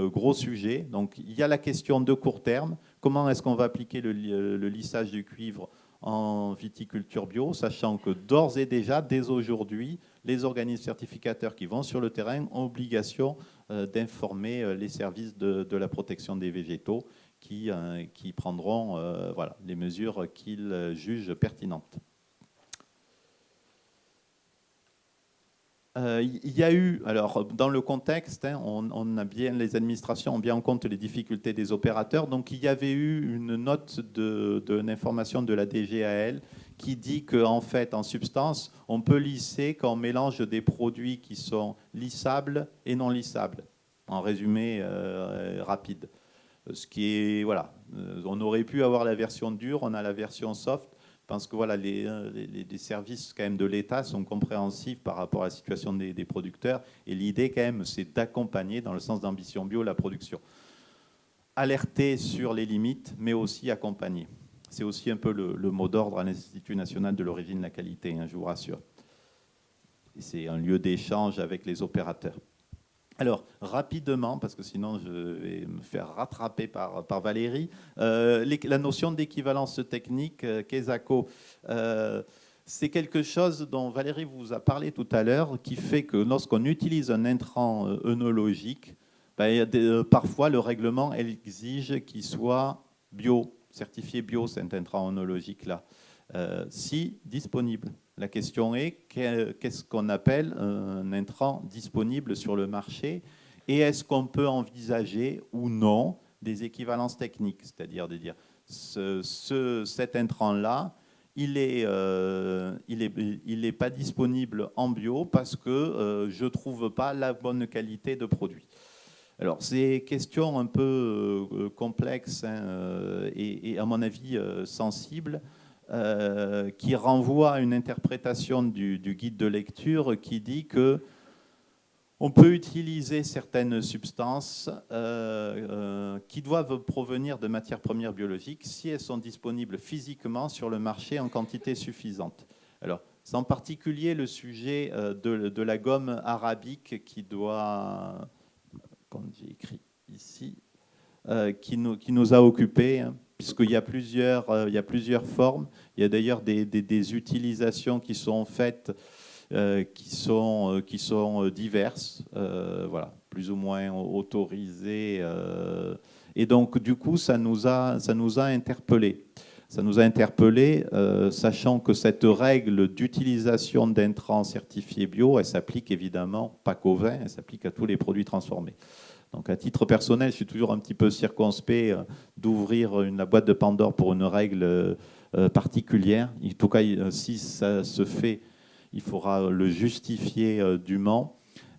gros sujet. Donc, il y a la question de court terme. Comment est-ce qu'on va appliquer le lissage du cuivre en viticulture bio, sachant que d'ores et déjà, dès aujourd'hui, les organismes certificateurs qui vont sur le terrain ont obligation d'informer les services de la protection des végétaux qui prendront les mesures qu'ils jugent pertinentes. Il y a eu, alors dans le contexte, hein, les administrations ont bien en compte les difficultés des opérateurs, donc il y avait eu une note d'information de la DGAL qui dit qu'en fait, en substance, on peut lisser quand on mélange des produits qui sont lissables et non lissables, en résumé rapide. Ce qui est, voilà, on aurait pu avoir la version dure, on a la version soft. Je pense que voilà, les services quand même de l'État sont compréhensifs par rapport à la situation des producteurs. Et l'idée quand même, c'est d'accompagner, dans le sens d'ambition bio, la production. Alerter sur les limites, mais aussi accompagner. C'est aussi un peu le mot d'ordre à l'Institut national de l'origine et de la qualité, hein, je vous rassure. Et c'est un lieu d'échange avec les opérateurs. Alors, rapidement, parce que sinon je vais me faire rattraper par Valérie, la notion d'équivalence technique, KESACO, c'est quelque chose dont Valérie vous a parlé tout à l'heure, qui fait que lorsqu'on utilise un intrant œnologique, parfois le règlement exige qu'il soit bio, certifié bio, cet intrant œnologique-là, si disponible. La question est, qu'est-ce qu'on appelle un intrant disponible sur le marché et est-ce qu'on peut envisager ou non des équivalences techniques, c'est-à-dire de dire cet intrant-là, il est pas disponible en bio parce que je ne trouve pas la bonne qualité de produit. Alors, c'est question un peu complexe hein, et à mon avis sensible. Qui renvoie à une interprétation du guide de lecture qui dit que on peut utiliser certaines substances qui doivent provenir de matières premières biologiques si elles sont disponibles physiquement sur le marché en quantité suffisante. Alors, c'est en particulier le sujet de la gomme arabique qui doit, comme j'ai écrit ici, qui nous a occupés, hein, puisqu'il y a plusieurs formes. Il y a d'ailleurs des utilisations qui sont faites, qui sont diverses, voilà, plus ou moins autorisées. Et donc, du coup, ça nous a interpellés. Ça nous a interpellés, sachant que cette règle d'utilisation d'intrants certifiés bio, elle s'applique évidemment pas qu'au vin, elle s'applique à tous les produits transformés. Donc, à titre personnel, je suis toujours un petit peu circonspect d'ouvrir la boîte de Pandore pour une règle particulière. En tout cas, si ça se fait, il faudra le justifier dûment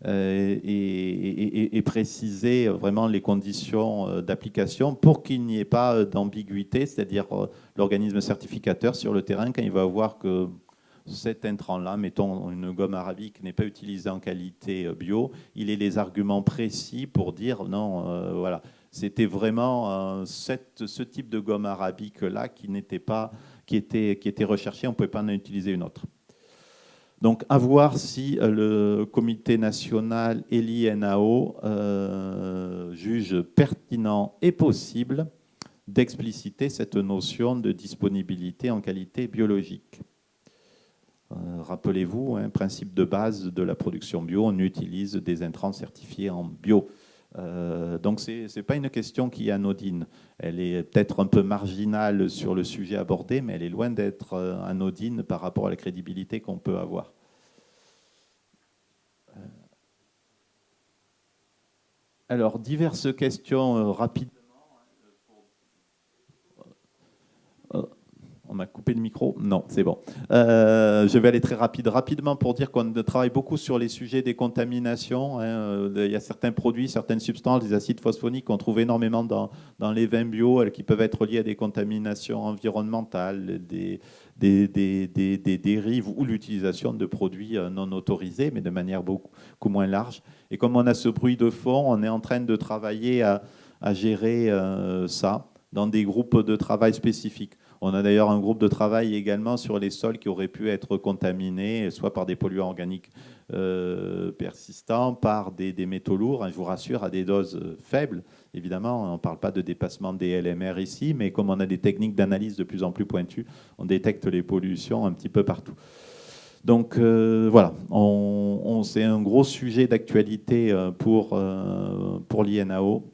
et préciser vraiment les conditions d'application pour qu'il n'y ait pas d'ambiguïté, c'est-à-dire l'organisme certificateur sur le terrain, quand il va voir que cet intrant-là, mettons une gomme arabique, n'est pas utilisée en qualité bio, il ait les arguments précis pour dire non, voilà, c'était vraiment ce type de gomme arabique-là qui était recherché, on ne pouvait pas en utiliser une autre. Donc, à voir si le comité national et l'INAO jugent pertinent et possible d'expliciter cette notion de disponibilité en qualité biologique. Rappelez-vous, un principe de base de la production bio, on utilise des intrants certifiés en bio. Donc, ce n'est pas une question qui est anodine. Elle est peut-être un peu marginale sur le sujet abordé, mais elle est loin d'être anodine par rapport à la crédibilité qu'on peut avoir. Alors, diverses questions rapides. On m'a coupé le micro? Non, c'est bon. Je vais aller très rapidement pour dire qu'on travaille beaucoup sur les sujets des contaminations. Il y a certains produits, certaines substances, des acides phosphoniques qu'on trouve énormément dans les vins bio qui peuvent être liés à des contaminations environnementales, des dérives ou l'utilisation de produits non autorisés, mais de manière beaucoup moins large. Et comme on a ce bruit de fond, on est en train de travailler à gérer ça dans des groupes de travail spécifiques. On a d'ailleurs un groupe de travail également sur les sols qui auraient pu être contaminés, soit par des polluants organiques persistants, par des métaux lourds, je vous rassure, à des doses faibles. Évidemment, on ne parle pas de dépassement des LMR ici, mais comme on a des techniques d'analyse de plus en plus pointues, on détecte les pollutions un petit peu partout. Donc voilà, c'est un gros sujet d'actualité pour l'INAO.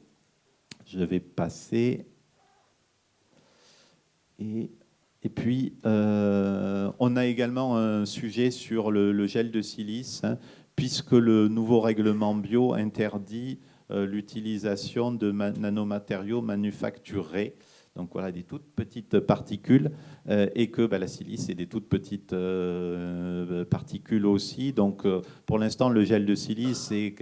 Je vais passer... Et puis, on a également un sujet sur le gel de silice, hein, puisque le nouveau règlement bio interdit l'utilisation de nanomatériaux manufacturés. Donc voilà, des toutes petites particules, et que la silice est des toutes petites particules aussi. Donc pour l'instant, le gel de silice est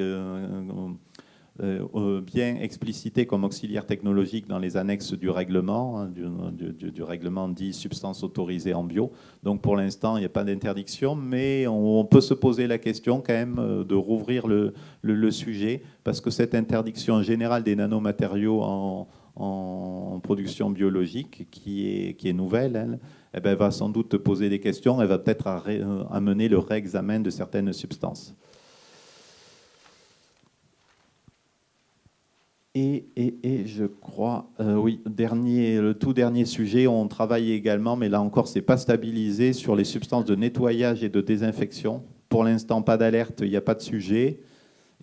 bien explicité comme auxiliaire technologique dans les annexes du règlement, hein, du règlement dit substances autorisées en bio. Donc pour l'instant, il n'y a pas d'interdiction, mais on peut se poser la question quand même de rouvrir le sujet, parce que cette interdiction générale des nanomatériaux en production biologique, qui est nouvelle, elle, eh ben, va sans doute poser des questions, elle va peut-être amener le réexamen de certaines substances. Et je crois, oui, le tout dernier sujet, on travaille également, mais là encore, ce n'est pas stabilisé, sur les substances de nettoyage et de désinfection. Pour l'instant, pas d'alerte, il n'y a pas de sujet.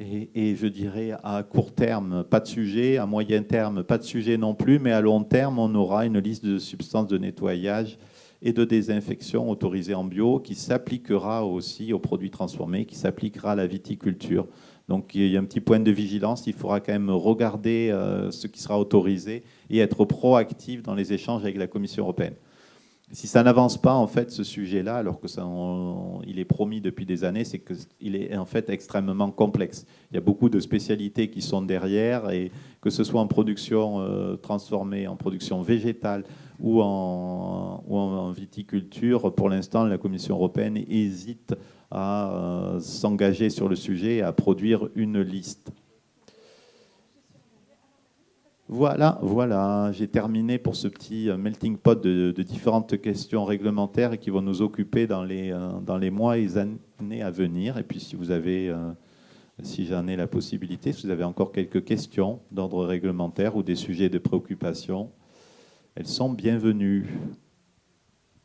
Et je dirais à court terme, pas de sujet, à moyen terme, pas de sujet non plus, mais à long terme, on aura une liste de substances de nettoyage et de désinfection autorisées en bio qui s'appliquera aussi aux produits transformés, qui s'appliquera à la viticulture. Donc il y a un petit point de vigilance, il faudra quand même regarder ce qui sera autorisé et être proactif dans les échanges avec la Commission européenne. Si ça n'avance pas, en fait, ce sujet-là, alors que il est promis depuis des années, c'est qu'il est en fait extrêmement complexe. Il y a beaucoup de spécialités qui sont derrière, et que ce soit en production transformée, en production végétale ou en viticulture, pour l'instant, la Commission européenne hésite à s'engager sur le sujet et à produire une liste. Voilà, j'ai terminé pour ce petit melting pot de différentes questions réglementaires qui vont nous occuper dans les mois et les années à venir. Et puis si vous avez si j'en ai la possibilité. Si vous avez encore quelques questions d'ordre réglementaire ou des sujets de préoccupation, elles sont bienvenues.